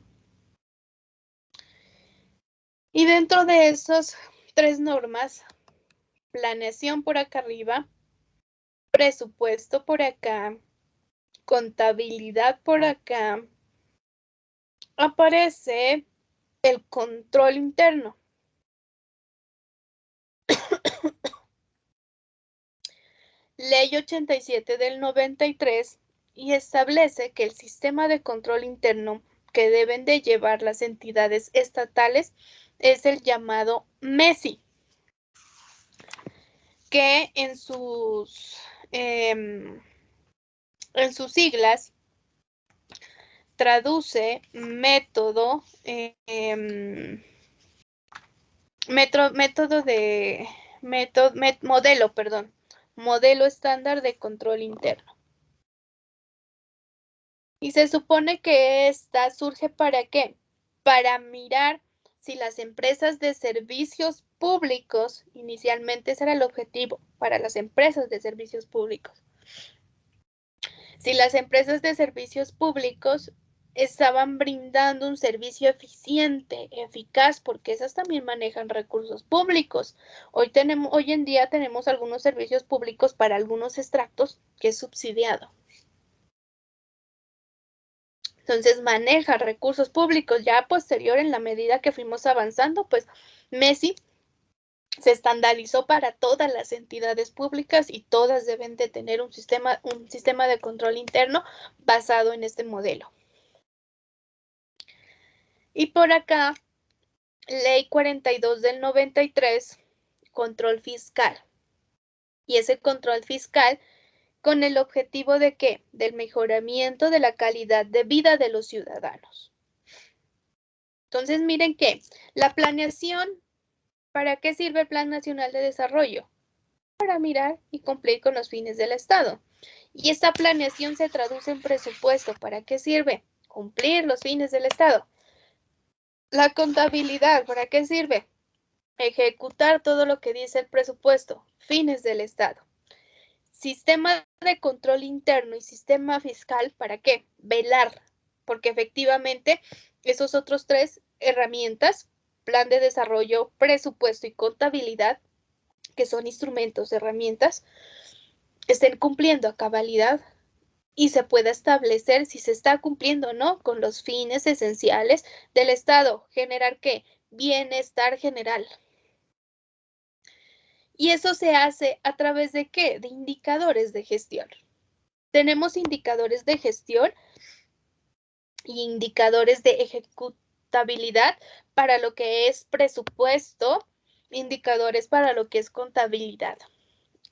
Y dentro de esas 3 normas, planeación por acá arriba, presupuesto por acá, contabilidad por acá, aparece el control interno. Ley 87 del 93 y establece que el sistema de control interno que deben de llevar las entidades estatales es el llamado MESI, que en sus siglas traduce método modelo estándar de control interno. Y se supone que esta surge ¿para qué? Para mirar si las empresas de servicios públicos, inicialmente ese era el objetivo para las empresas de servicios públicos, si las empresas de servicios públicos estaban brindando un servicio eficiente, eficaz, porque esas también manejan recursos públicos. Hoy en día tenemos algunos servicios públicos para algunos extractos que es subsidiado. Entonces maneja recursos públicos. Ya posterior, en la medida que fuimos avanzando, pues MESI se estandarizó para todas las entidades públicas y todas deben de tener un sistema de control interno basado en este modelo. Y por acá, Ley 42 del 93, control fiscal. Y ese control fiscal con el objetivo de ¿qué? Del mejoramiento de la calidad de vida de los ciudadanos. Entonces, miren que la planeación, ¿para qué sirve el Plan Nacional de Desarrollo? Para mirar y cumplir con los fines del Estado. Y esta planeación se traduce en presupuesto. ¿Para qué sirve? Cumplir los fines del Estado. La contabilidad, ¿para qué sirve? Ejecutar todo lo que dice el presupuesto, fines del Estado. Sistema de control interno y sistema fiscal, ¿para qué? Velar, porque efectivamente esos otros 3 herramientas, plan de desarrollo, presupuesto y contabilidad, que son instrumentos, herramientas, estén cumpliendo a cabalidad y se pueda establecer si se está cumpliendo o no con los fines esenciales del Estado. ¿Generar qué? Bienestar general. Y eso se hace a través de ¿qué? De indicadores de gestión. Tenemos indicadores de gestión y indicadores de ejecutabilidad para lo que es presupuesto, indicadores para lo que es contabilidad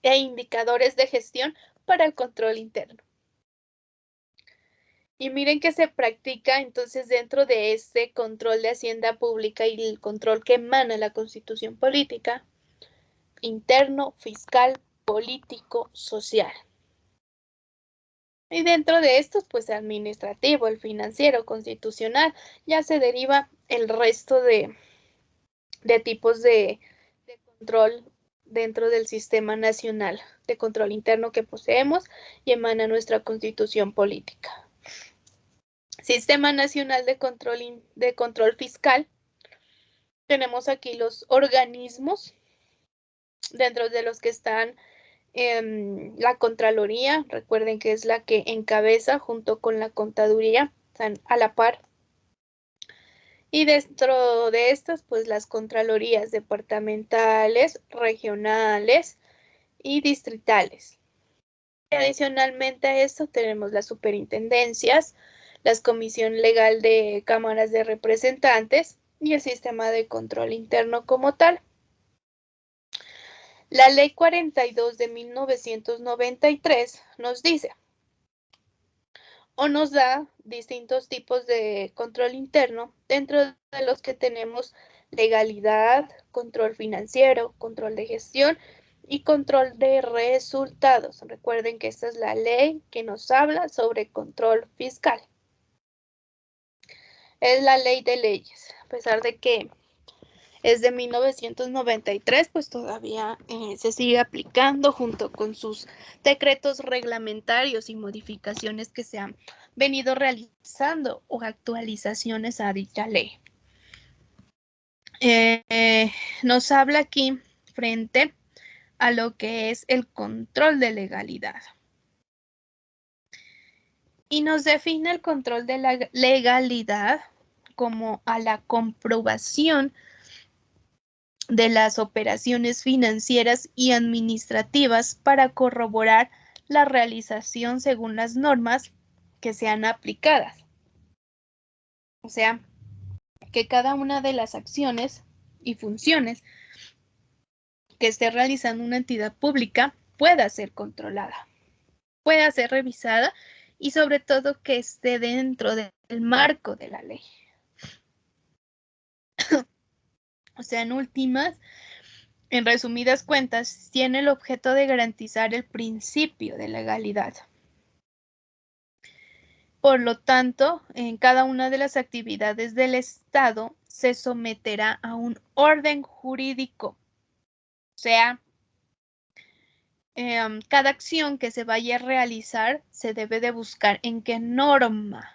e indicadores de gestión para el control interno. Y miren que se practica entonces dentro de este control de hacienda pública y el control que emana la Constitución política, interno, fiscal, político, social. Y dentro de estos, pues administrativo, el financiero, constitucional, ya se deriva el resto de tipos de control dentro del sistema nacional de control interno que poseemos y emana nuestra Constitución política. Sistema Nacional de Control Fiscal. Tenemos aquí los organismos dentro de los que están la Contraloría, recuerden que es la que encabeza junto con la Contaduría, están a la par. Y dentro de estas, pues las Contralorías departamentales, regionales y distritales. Y adicionalmente a esto tenemos las superintendencias, la Comisión Legal de Cámaras de Representantes y el sistema de control interno como tal. La Ley 42 de 1993 nos dice o nos da distintos tipos de control interno, dentro de los que tenemos legalidad, control financiero, control de gestión y control de resultados. Recuerden que esta es la ley que nos habla sobre control fiscal. Es la ley de leyes, a pesar de que es de 1993, pues todavía se sigue aplicando junto con sus decretos reglamentarios y modificaciones que se han venido realizando o actualizaciones a dicha ley. Nos habla aquí frente a lo que es el control de legalidad. Y nos define el control de la legalidad como a la comprobación de las operaciones financieras y administrativas para corroborar la realización según las normas que sean aplicadas. O sea, que cada una de las acciones y funciones que esté realizando una entidad pública pueda ser controlada, pueda ser revisada y sobre todo que esté dentro del marco de la ley. O sea, en últimas, en resumidas cuentas, tiene el objeto de garantizar el principio de legalidad. Por lo tanto, en cada una de las actividades del Estado se someterá a un orden jurídico. O sea, cada acción que se vaya a realizar se debe de buscar en qué norma,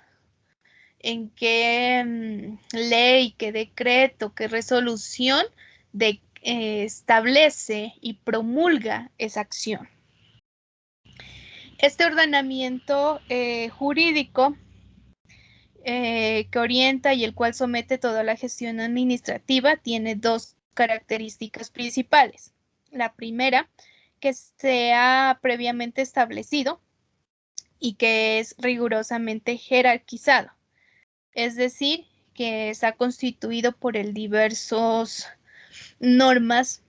en qué ley, qué decreto, qué resolución establece y promulga esa acción. Este ordenamiento jurídico que orienta y el cual somete toda la gestión administrativa tiene dos características principales. La primera, que sea previamente establecido y que es rigurosamente jerarquizado. Es decir, que está constituido por el diversos normas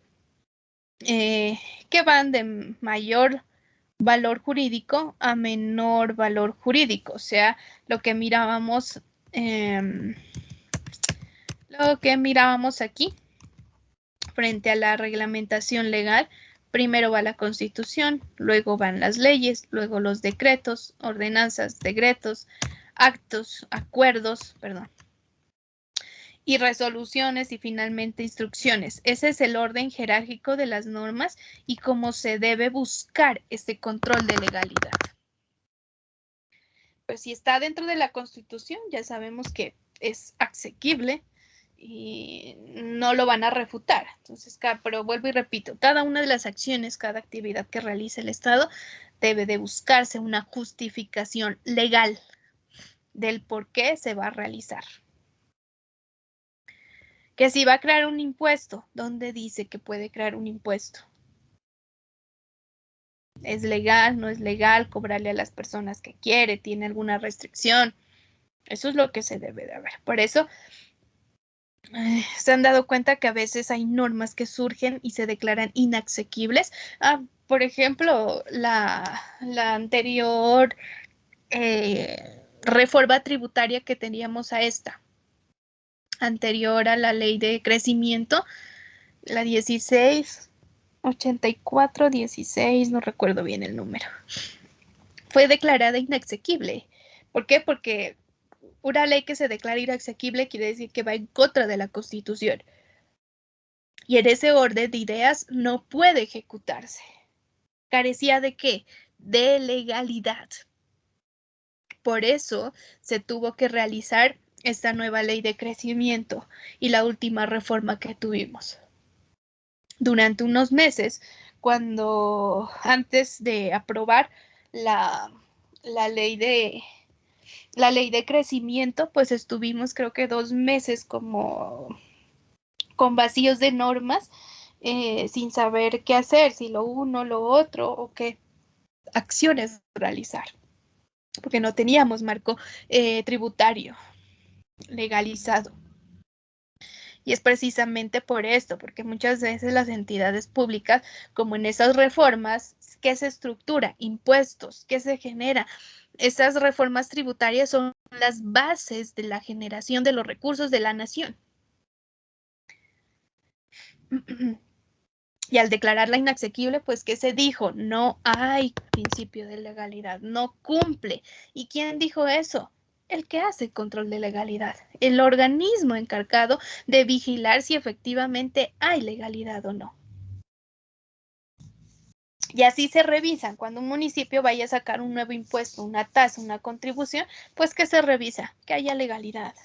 que van de mayor valor jurídico a menor valor jurídico. O sea, lo que mirábamos aquí frente a la reglamentación legal. Primero va la Constitución, luego van las leyes, luego los decretos, ordenanzas, decretos, actos, acuerdos, y resoluciones y finalmente instrucciones. Ese es el orden jerárquico de las normas y cómo se debe buscar este control de legalidad. Pues si está dentro de la Constitución, ya sabemos que es asequible y no lo van a refutar. Entonces, pero vuelvo y repito, cada una de las acciones, cada actividad que realice el Estado debe de buscarse una justificación legal del por qué se va a realizar. Que si va a crear un impuesto, ¿dónde dice que puede crear un impuesto? ¿Es legal? ¿No es legal cobrarle a las personas que quiere? ¿Tiene alguna restricción? Eso es lo que se debe de ver. Por eso se han dado cuenta que a veces hay normas que surgen y se declaran inasequibles. Por ejemplo, la anterior reforma tributaria que teníamos a esta, anterior a la ley de crecimiento, la 1684, no recuerdo bien el número, fue declarada inasequible. ¿Por qué? Porque una ley que se declara inasequible quiere decir que va en contra de la Constitución. Y en ese orden de ideas no puede ejecutarse. ¿Carecía de qué? De legalidad. Por eso se tuvo que realizar esta nueva ley de crecimiento y la última reforma que tuvimos. Durante unos meses, antes de aprobar la ley de crecimiento, pues estuvimos creo que 2 meses como con vacíos de normas, sin saber qué hacer, si lo uno, lo otro o qué acciones realizar, porque no teníamos marco tributario legalizado. Y es precisamente por esto, porque muchas veces las entidades públicas, como en esas reformas, ¿qué se estructura? Impuestos, ¿qué se genera? Esas reformas tributarias son las bases de la generación de los recursos de la nación. Y al declararla inasequible, pues, ¿qué se dijo? No hay principio de legalidad, no cumple. ¿Y quién dijo eso? El que hace el control de legalidad, el organismo encargado de vigilar si efectivamente hay legalidad o no. Y así se revisan. Cuando un municipio vaya a sacar un nuevo impuesto, una tasa, una contribución, pues que se revisa, que haya legalidad,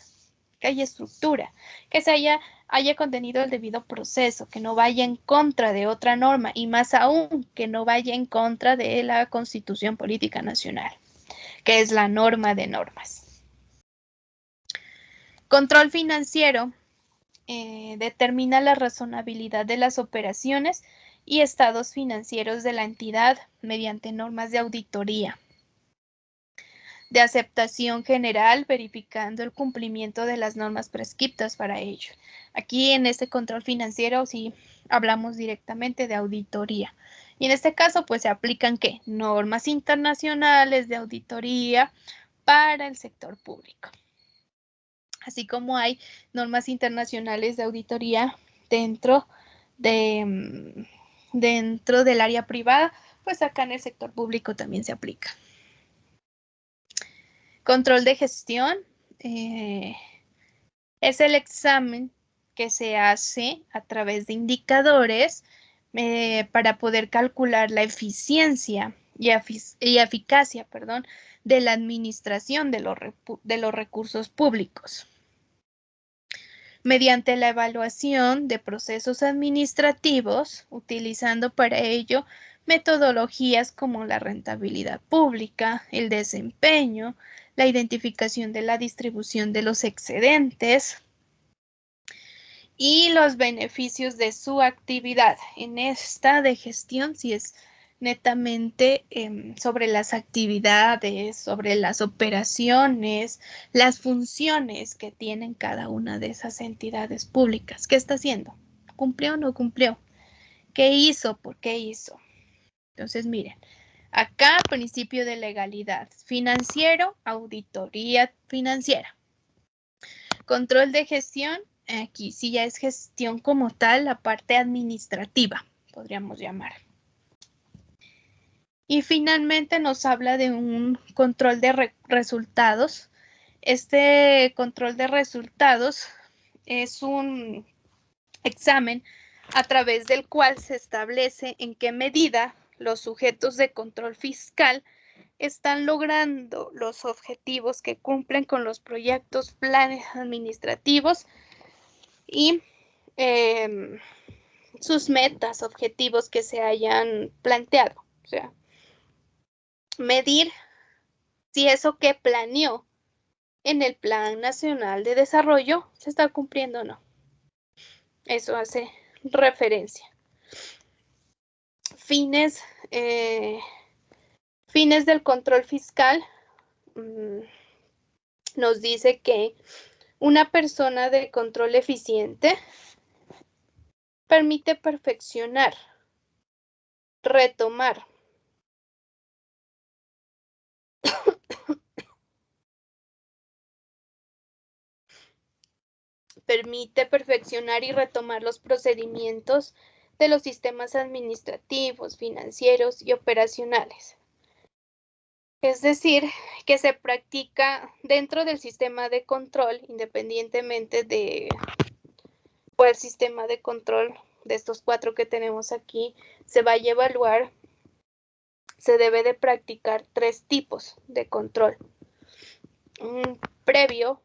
que haya estructura, que se haya contenido el debido proceso, que no vaya en contra de otra norma y más aún que no vaya en contra de la Constitución Política Nacional, que es la norma de normas. Control financiero determina la razonabilidad de las operaciones y estados financieros de la entidad mediante normas de auditoría, de aceptación general, verificando el cumplimiento de las normas prescriptas para ello. Aquí en este control financiero sí hablamos directamente de auditoría. Y en este caso pues se aplican ¿qué? Normas internacionales de auditoría para el sector público. Así como hay normas internacionales de auditoría dentro del área privada, pues acá en el sector público también se aplica. Control de gestión es el examen que se hace a través de indicadores para poder calcular la eficiencia y eficacia, de la administración de los recursos públicos, mediante la evaluación de procesos administrativos, utilizando para ello metodologías como la rentabilidad pública, el desempeño, la identificación de la distribución de los excedentes y los beneficios de su actividad. En esta de gestión, si es netamente sobre las actividades, sobre las operaciones, las funciones que tienen cada una de esas entidades públicas. ¿Qué está haciendo? ¿Cumplió o no cumplió? ¿Qué hizo? ¿Por qué hizo? Entonces, miren, acá principio de legalidad financiero, auditoría financiera. Control de gestión, aquí sí ya es gestión como tal, la parte administrativa, podríamos llamar. Y finalmente nos habla de un control de resultados. Este control de resultados es un examen a través del cual se establece en qué medida los sujetos de control fiscal están logrando los objetivos que cumplen con los proyectos, planes administrativos y sus metas, objetivos que se hayan planteado. O sea, medir si eso que planeó en el Plan Nacional de Desarrollo se está cumpliendo o no. Eso hace referencia. Fines del control fiscal. Nos dice que una persona de control eficiente permite perfeccionar, retomar, y retomar los procedimientos de los sistemas administrativos, financieros y operacionales. Es decir, que se practica dentro del sistema de control, independientemente de cuál sistema de control de estos 4 que tenemos aquí se vaya a evaluar. Se debe de practicar 3 tipos de control: un previo,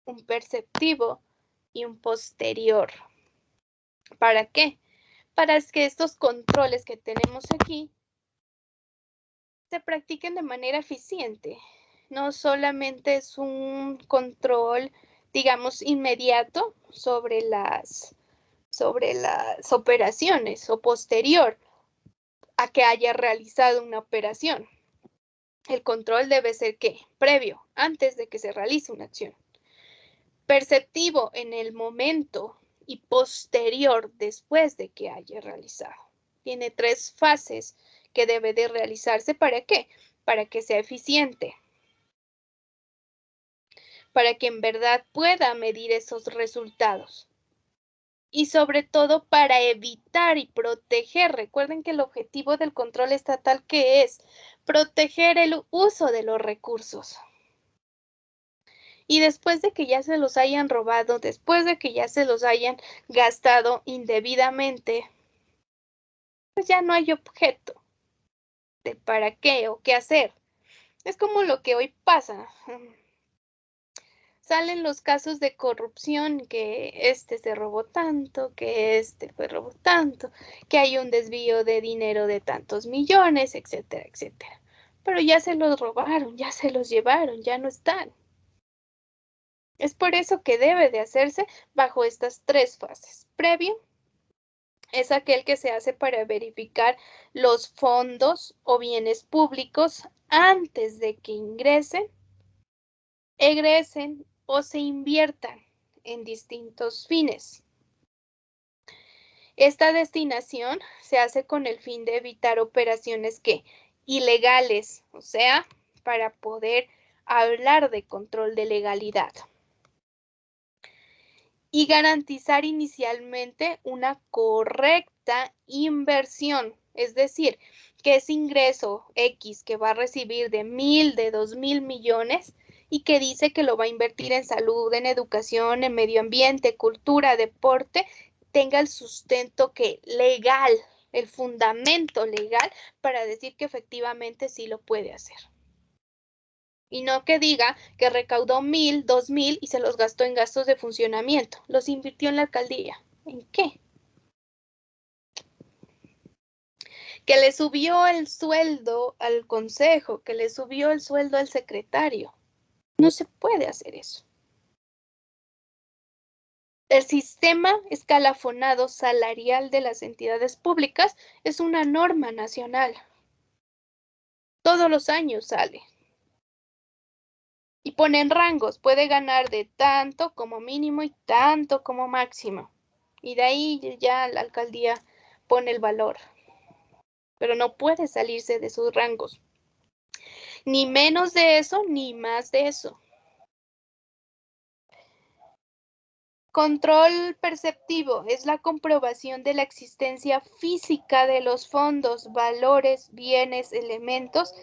un perceptivo y un posterior. ¿Para qué? Para que estos controles que tenemos aquí se practiquen de manera eficiente. No solamente es un control, digamos, inmediato sobre las operaciones o posterior a que haya realizado una operación. El control debe ser ¿qué? Previo, antes de que se realice una acción. Perceptivo en el momento y posterior después de que haya realizado. Tiene 3 fases que debe de realizarse. ¿Para qué? Para que sea eficiente. Para que en verdad pueda medir esos resultados. Y sobre todo para evitar y proteger. Recuerden que el objetivo del control estatal ¿qué es? Proteger el uso de los recursos. Y después de que ya se los hayan robado, después de que ya se los hayan gastado indebidamente, pues ya no hay objeto de para qué o qué hacer. Es como lo que hoy pasa. Salen los casos de corrupción, que este se robó tanto, que este fue robó tanto, que hay un desvío de dinero de tantos millones, etcétera, etcétera. Pero ya se los robaron, ya se los llevaron, ya no están. Es por eso que debe de hacerse bajo estas 3 fases. Previo es aquel que se hace para verificar los fondos o bienes públicos antes de que ingresen, egresen o se inviertan en distintos fines. Esta destinación se hace con el fin de evitar operaciones ilegales, o sea, para poder hablar de control de legalidad. Y garantizar inicialmente una correcta inversión, es decir, que ese ingreso X que va a recibir de 1,000, de 2,000 millones y que dice que lo va a invertir en salud, en educación, en medio ambiente, cultura, deporte, tenga el sustento legal, el fundamento legal para decir que efectivamente sí lo puede hacer. Y no que diga que recaudó 1,000, 2,000 y se los gastó en gastos de funcionamiento. Los invirtió en la alcaldía. ¿En qué? Que le subió el sueldo al consejo, que le subió el sueldo al secretario. No se puede hacer eso. El sistema escalafonado salarial de las entidades públicas es una norma nacional. Todos los años sale. Y ponen rangos, puede ganar de tanto como mínimo y tanto como máximo. Y de ahí ya la alcaldía pone el valor. Pero no puede salirse de sus rangos. Ni menos de eso, ni más de eso. Control perceptivo es la comprobación de la existencia física de los fondos, valores, bienes, elementos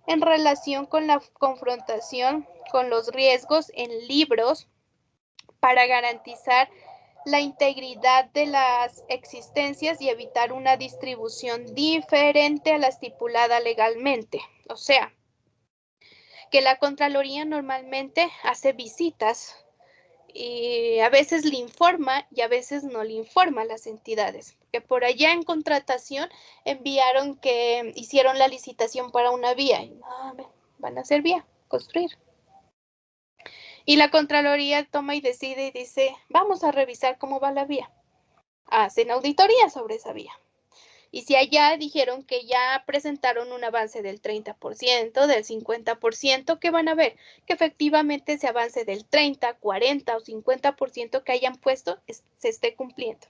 en relación con la confrontación con los riesgos en libros para garantizar la integridad de las existencias y evitar una distribución diferente a la estipulada legalmente. O sea, que la Contraloría normalmente hace visitas y a veces le informa y a veces no le informa a las entidades. Que por allá en contratación enviaron que hicieron la licitación para una vía. Y no, van a hacer vía, construir. Y la Contraloría toma y decide y dice, vamos a revisar cómo va la vía. Hacen auditoría sobre esa vía. Y si allá dijeron que ya presentaron un avance del 30%, del 50%, ¿qué van a ver? Que efectivamente ese avance del 30, 40 o 50% que hayan puesto se esté cumpliendo.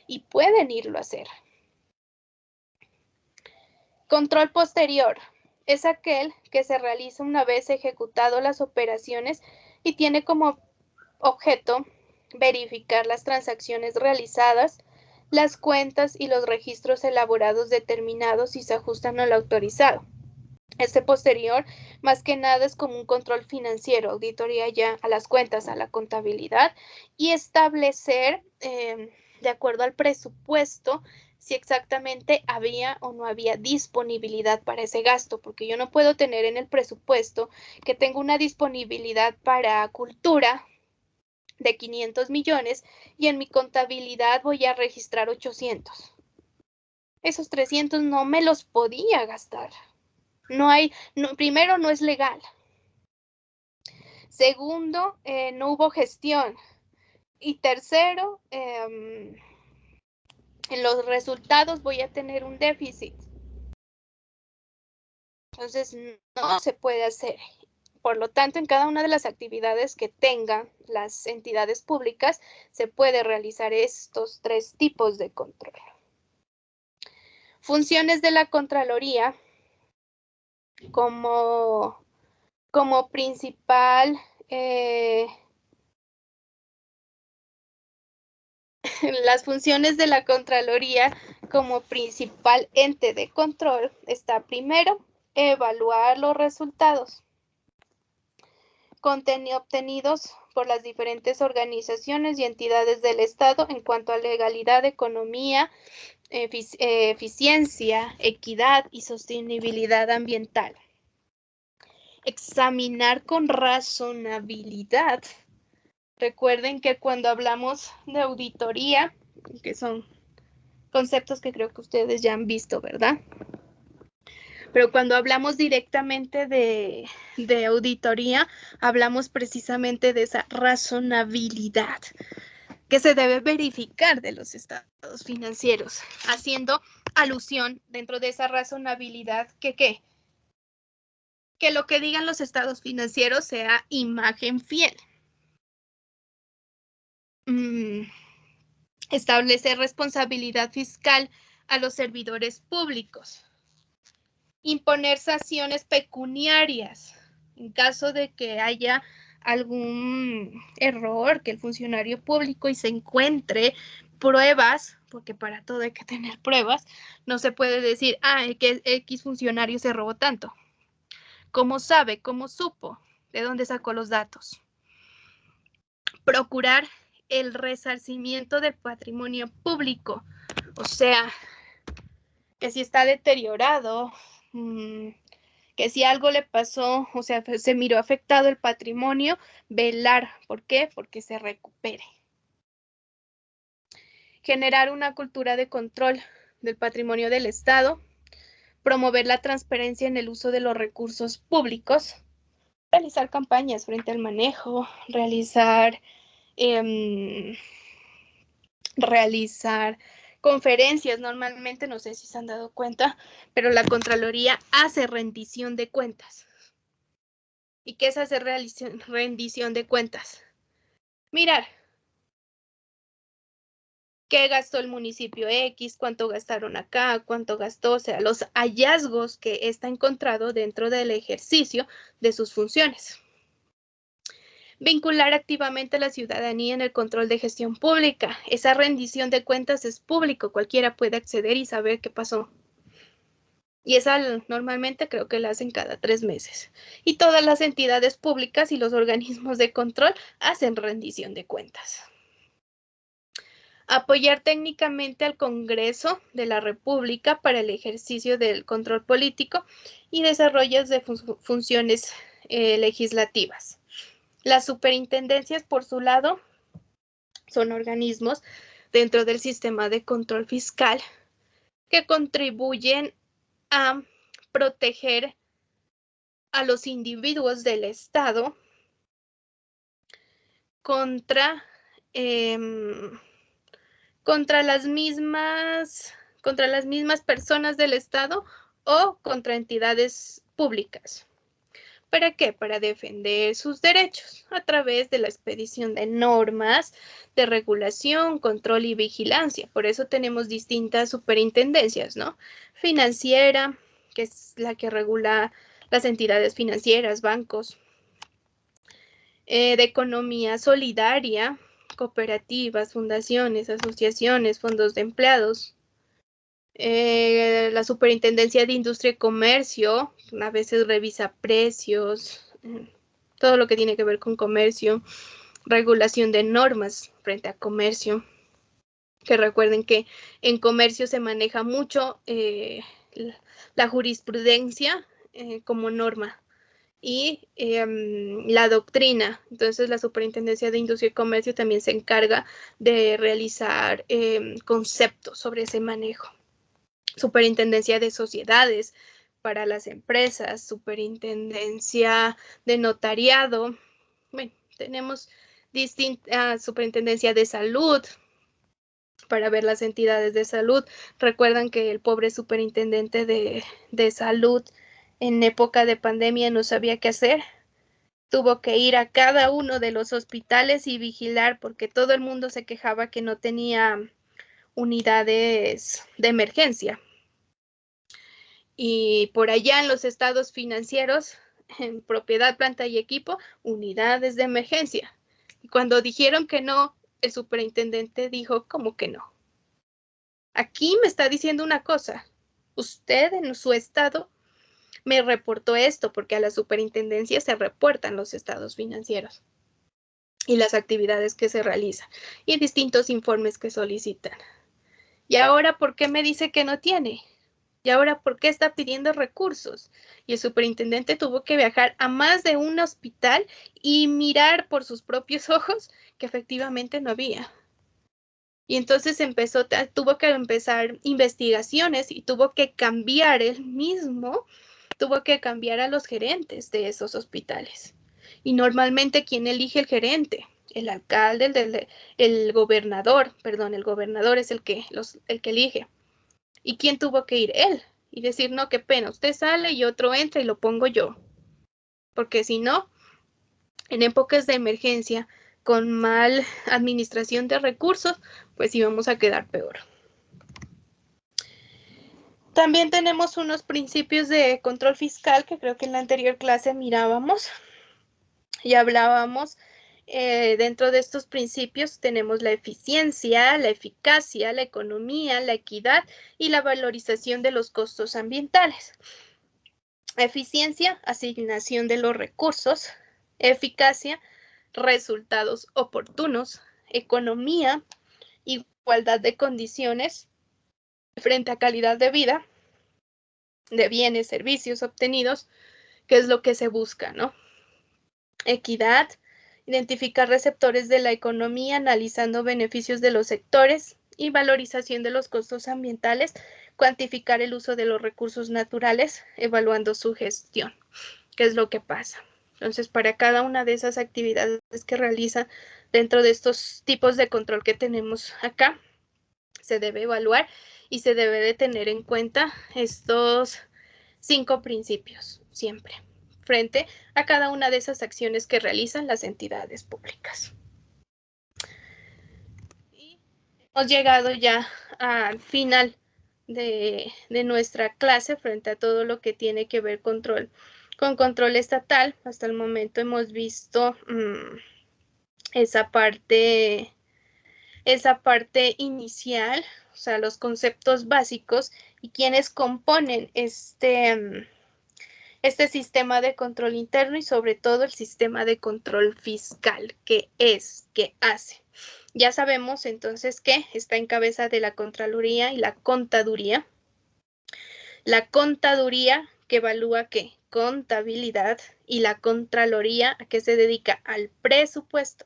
Y pueden irlo a hacer. Control posterior. Es aquel que se realiza una vez ejecutado las operaciones y tiene como objeto verificar las transacciones realizadas, las cuentas y los registros elaborados determinados si se ajustan a lo autorizado. Este posterior, más que nada, es como un control financiero, auditoría ya a las cuentas, a la contabilidad y establecer, de acuerdo al presupuesto, si exactamente había o no había disponibilidad para ese gasto, porque yo no puedo tener en el presupuesto que tengo una disponibilidad para cultura de 500 millones y en mi contabilidad voy a registrar 800. Esos 300 no me los podía gastar. Primero, no es legal. Segundo, no hubo gestión. Y tercero, en los resultados voy a tener un déficit. Entonces, no se puede hacer. Por lo tanto, en cada una de las actividades que tengan las entidades públicas, se puede realizar estos 3 tipos de control. Funciones de la Contraloría como principal las funciones de la Contraloría como principal ente de control está primero, evaluar los resultados obtenidos por las diferentes organizaciones y entidades del Estado en cuanto a legalidad, economía, eficiencia, equidad y sostenibilidad ambiental. Examinar con razonabilidad. Recuerden que cuando hablamos de auditoría, que son conceptos que creo que ustedes ya han visto, ¿verdad? Pero cuando hablamos directamente de auditoría, hablamos precisamente de esa razonabilidad que se debe verificar de los estados financieros, haciendo alusión dentro de esa razonabilidad que lo que digan los estados financieros sea imagen fiel. Establecer responsabilidad fiscal a los servidores públicos. Imponer sanciones pecuniarias en caso de que haya algún error que el funcionario público y se encuentre pruebas, porque para todo hay que tener pruebas, no se puede decir, que X funcionario se robó tanto. ¿Cómo sabe? ¿Cómo supo? ¿De dónde sacó los datos? Procurar el resarcimiento del patrimonio público, o sea, que si está deteriorado, que si algo le pasó, o sea, se miró afectado el patrimonio, velar. ¿Por qué? Porque se recupere. Generar una cultura de control del patrimonio del Estado, promover la transparencia en el uso de los recursos públicos, realizar campañas frente al manejo, realizar conferencias. Normalmente, no sé si se han dado cuenta, pero la Contraloría hace rendición de cuentas. ¿Y qué es hacer rendición de cuentas? Mirar qué gastó el municipio X, cuánto gastaron acá, cuánto gastó, o sea, los hallazgos que está encontrado dentro del ejercicio de sus funciones. Vincular activamente a la ciudadanía en el control de gestión pública. Esa rendición de cuentas es público, cualquiera puede acceder y saber qué pasó. Y esa normalmente creo que la hacen cada 3 meses. Y todas las entidades públicas y los organismos de control hacen rendición de cuentas. Apoyar técnicamente al Congreso de la República para el ejercicio del control político y desarrollo de funciones legislativas. Las superintendencias, por su lado, son organismos dentro del sistema de control fiscal que contribuyen a proteger a los individuos del Estado contra, contra las mismas personas del Estado o contra entidades públicas. ¿Para qué? Para defender sus derechos a través de la expedición de normas de regulación, control y vigilancia. Por eso tenemos distintas superintendencias, ¿no? Financiera, que es la que regula las entidades financieras, bancos, de economía solidaria, cooperativas, fundaciones, asociaciones, fondos de empleados, la Superintendencia de Industria y Comercio, a veces revisa precios, todo lo que tiene que ver con comercio, regulación de normas frente a comercio, que recuerden que en comercio se maneja mucho la jurisprudencia como norma y la doctrina. Entonces la Superintendencia de Industria y Comercio también se encarga de realizar conceptos sobre ese manejo. Superintendencia de Sociedades para las empresas, Superintendencia de Notariado. Bueno, tenemos distintas Superintendencia de Salud para ver las entidades de salud. Recuerdan que el pobre superintendente de salud en época de pandemia no sabía qué hacer. Tuvo que ir a cada uno de los hospitales y vigilar porque todo el mundo se quejaba que no tenía unidades de emergencia. Y por allá en los estados financieros, en propiedad, planta y equipo, unidades de emergencia. Y cuando dijeron que no, el superintendente dijo, ¿cómo que no? Aquí me está diciendo una cosa. Usted en su estado me reportó esto, porque a la superintendencia se reportan los estados financieros y las actividades que se realizan y distintos informes que solicitan. ¿Y ahora por qué me dice que no tiene? ¿Y ahora por qué está pidiendo recursos? Y el superintendente tuvo que viajar a más de un hospital y mirar por sus propios ojos que efectivamente no había. Y entonces tuvo que empezar investigaciones y tuvo que cambiar él mismo, tuvo que cambiar a los gerentes de esos hospitales. Y normalmente, ¿quién elige el gerente? El alcalde, el gobernador, perdón, el gobernador es el que elige. ¿Y quién tuvo que ir? Él. Y decir, no, qué pena, usted sale y otro entra y lo pongo yo. Porque si no, en épocas de emergencia, con mal administración de recursos, pues íbamos a quedar peor. También tenemos unos principios de control fiscal que creo que en la anterior clase mirábamos y hablábamos. Dentro de estos principios tenemos la eficiencia, la eficacia, la economía, la equidad y la valorización de los costos ambientales. Eficiencia, asignación de los recursos. Eficacia, resultados oportunos. Economía, igualdad de condiciones frente a calidad de vida, de bienes, servicios obtenidos, que es lo que se busca, ¿no? Equidad, identificar receptores de la economía, analizando beneficios de los sectores y valorización de los costos ambientales, cuantificar el uso de los recursos naturales, evaluando su gestión. ¿Qué es lo que pasa? Entonces, para cada una de esas actividades que realizan dentro de estos tipos de control que tenemos acá, se debe evaluar y se debe de tener en cuenta estos 5 principios siempre frente a cada una de esas acciones que realizan las entidades públicas. Y hemos llegado ya al final de nuestra clase frente a todo lo que tiene que ver con control estatal. Hasta el momento hemos visto esa parte inicial, o sea, los conceptos básicos y quienes componen este sistema de control interno y sobre todo el sistema de control fiscal, qué hace. Ya sabemos entonces que está en cabeza de la Contraloría y la Contaduría. La Contaduría que evalúa qué, contabilidad, y la Contraloría a que se dedica al presupuesto.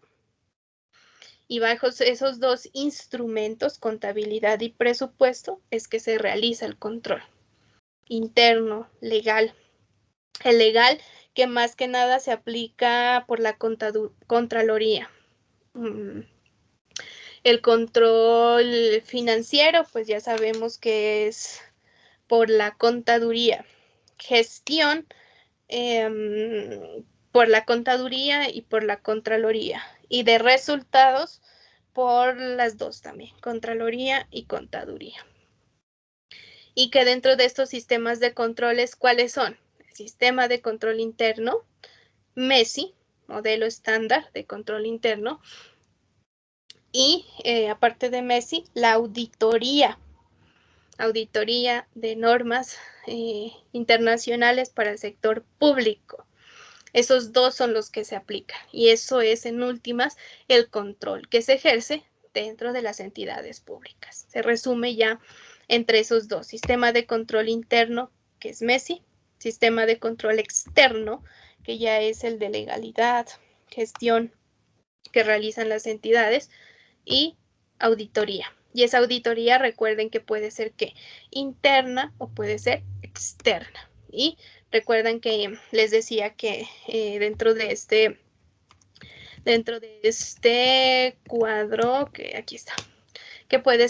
Y bajo esos dos instrumentos, contabilidad y presupuesto, es que se realiza el control interno, legal. El legal, que más que nada se aplica por la Contraloría. El control financiero, pues ya sabemos que es por la contaduría. Gestión, por la contaduría y por la Contraloría. Y de resultados, por las dos también, Contraloría y Contaduría. Y que dentro de estos sistemas de controles, ¿cuáles son? El sistema de control interno, MESI, modelo estándar de control interno, y aparte de MESI, la auditoría de normas internacionales para el sector público. Esos dos son los que se aplican y eso es en últimas el control que se ejerce dentro de las entidades públicas. Se resume ya entre esos dos, sistema de control interno, que es MESI, sistema de control externo, que ya es el de legalidad, gestión que realizan las entidades, y auditoría. Y esa auditoría, recuerden que puede ser que interna o puede ser externa. Y recuerden que les decía que dentro de este cuadro, que aquí está, que pueden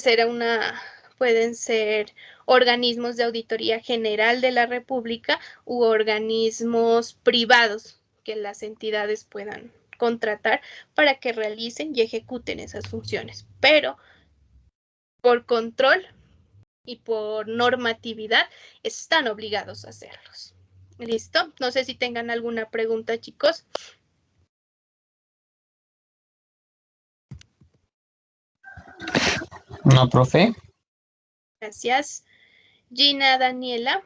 ser organismos de auditoría general de la República u organismos privados que las entidades puedan contratar para que realicen y ejecuten esas funciones. Pero por control y por normatividad están obligados a hacerlos. ¿Listo? No sé si tengan alguna pregunta, chicos. No, profe. Gracias. Gina Daniela.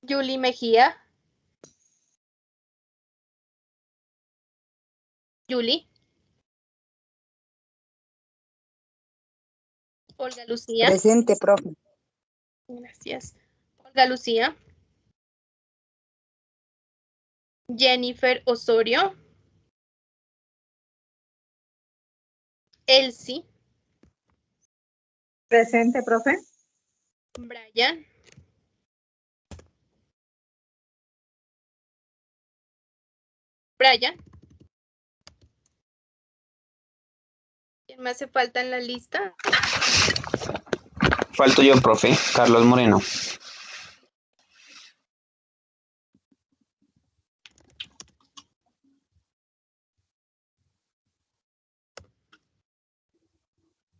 Yuli Mejía. Yuli. Olga Lucía. Presente, profe. Gracias. Olga Lucía. Jennifer Osorio. Elsie. Presente, profe. Brian. Brian. ¿Quién más hace falta en la lista? Falto yo, profe. Carlos Moreno.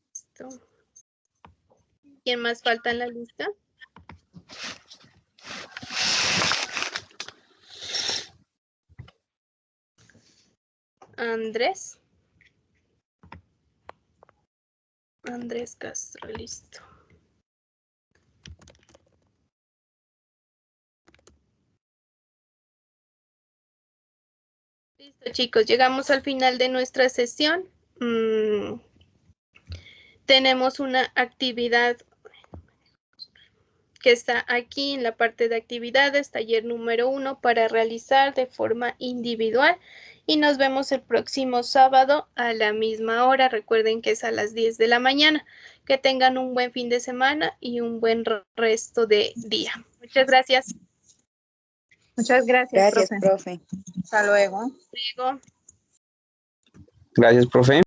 Listo. ¿Quién más falta en la lista? Andrés. Andrés Castro, listo. Listo, chicos, llegamos al final de nuestra sesión. Tenemos una actividad que está aquí en la parte de actividades, taller número 1 para realizar de forma individual y nos vemos el próximo sábado a la misma hora. Recuerden que es a las 10 de la mañana. Que tengan un buen fin de semana y un buen resto de día. Muchas gracias. Muchas gracias, Gracias, profe. Hasta luego. Luego. Gracias, profe.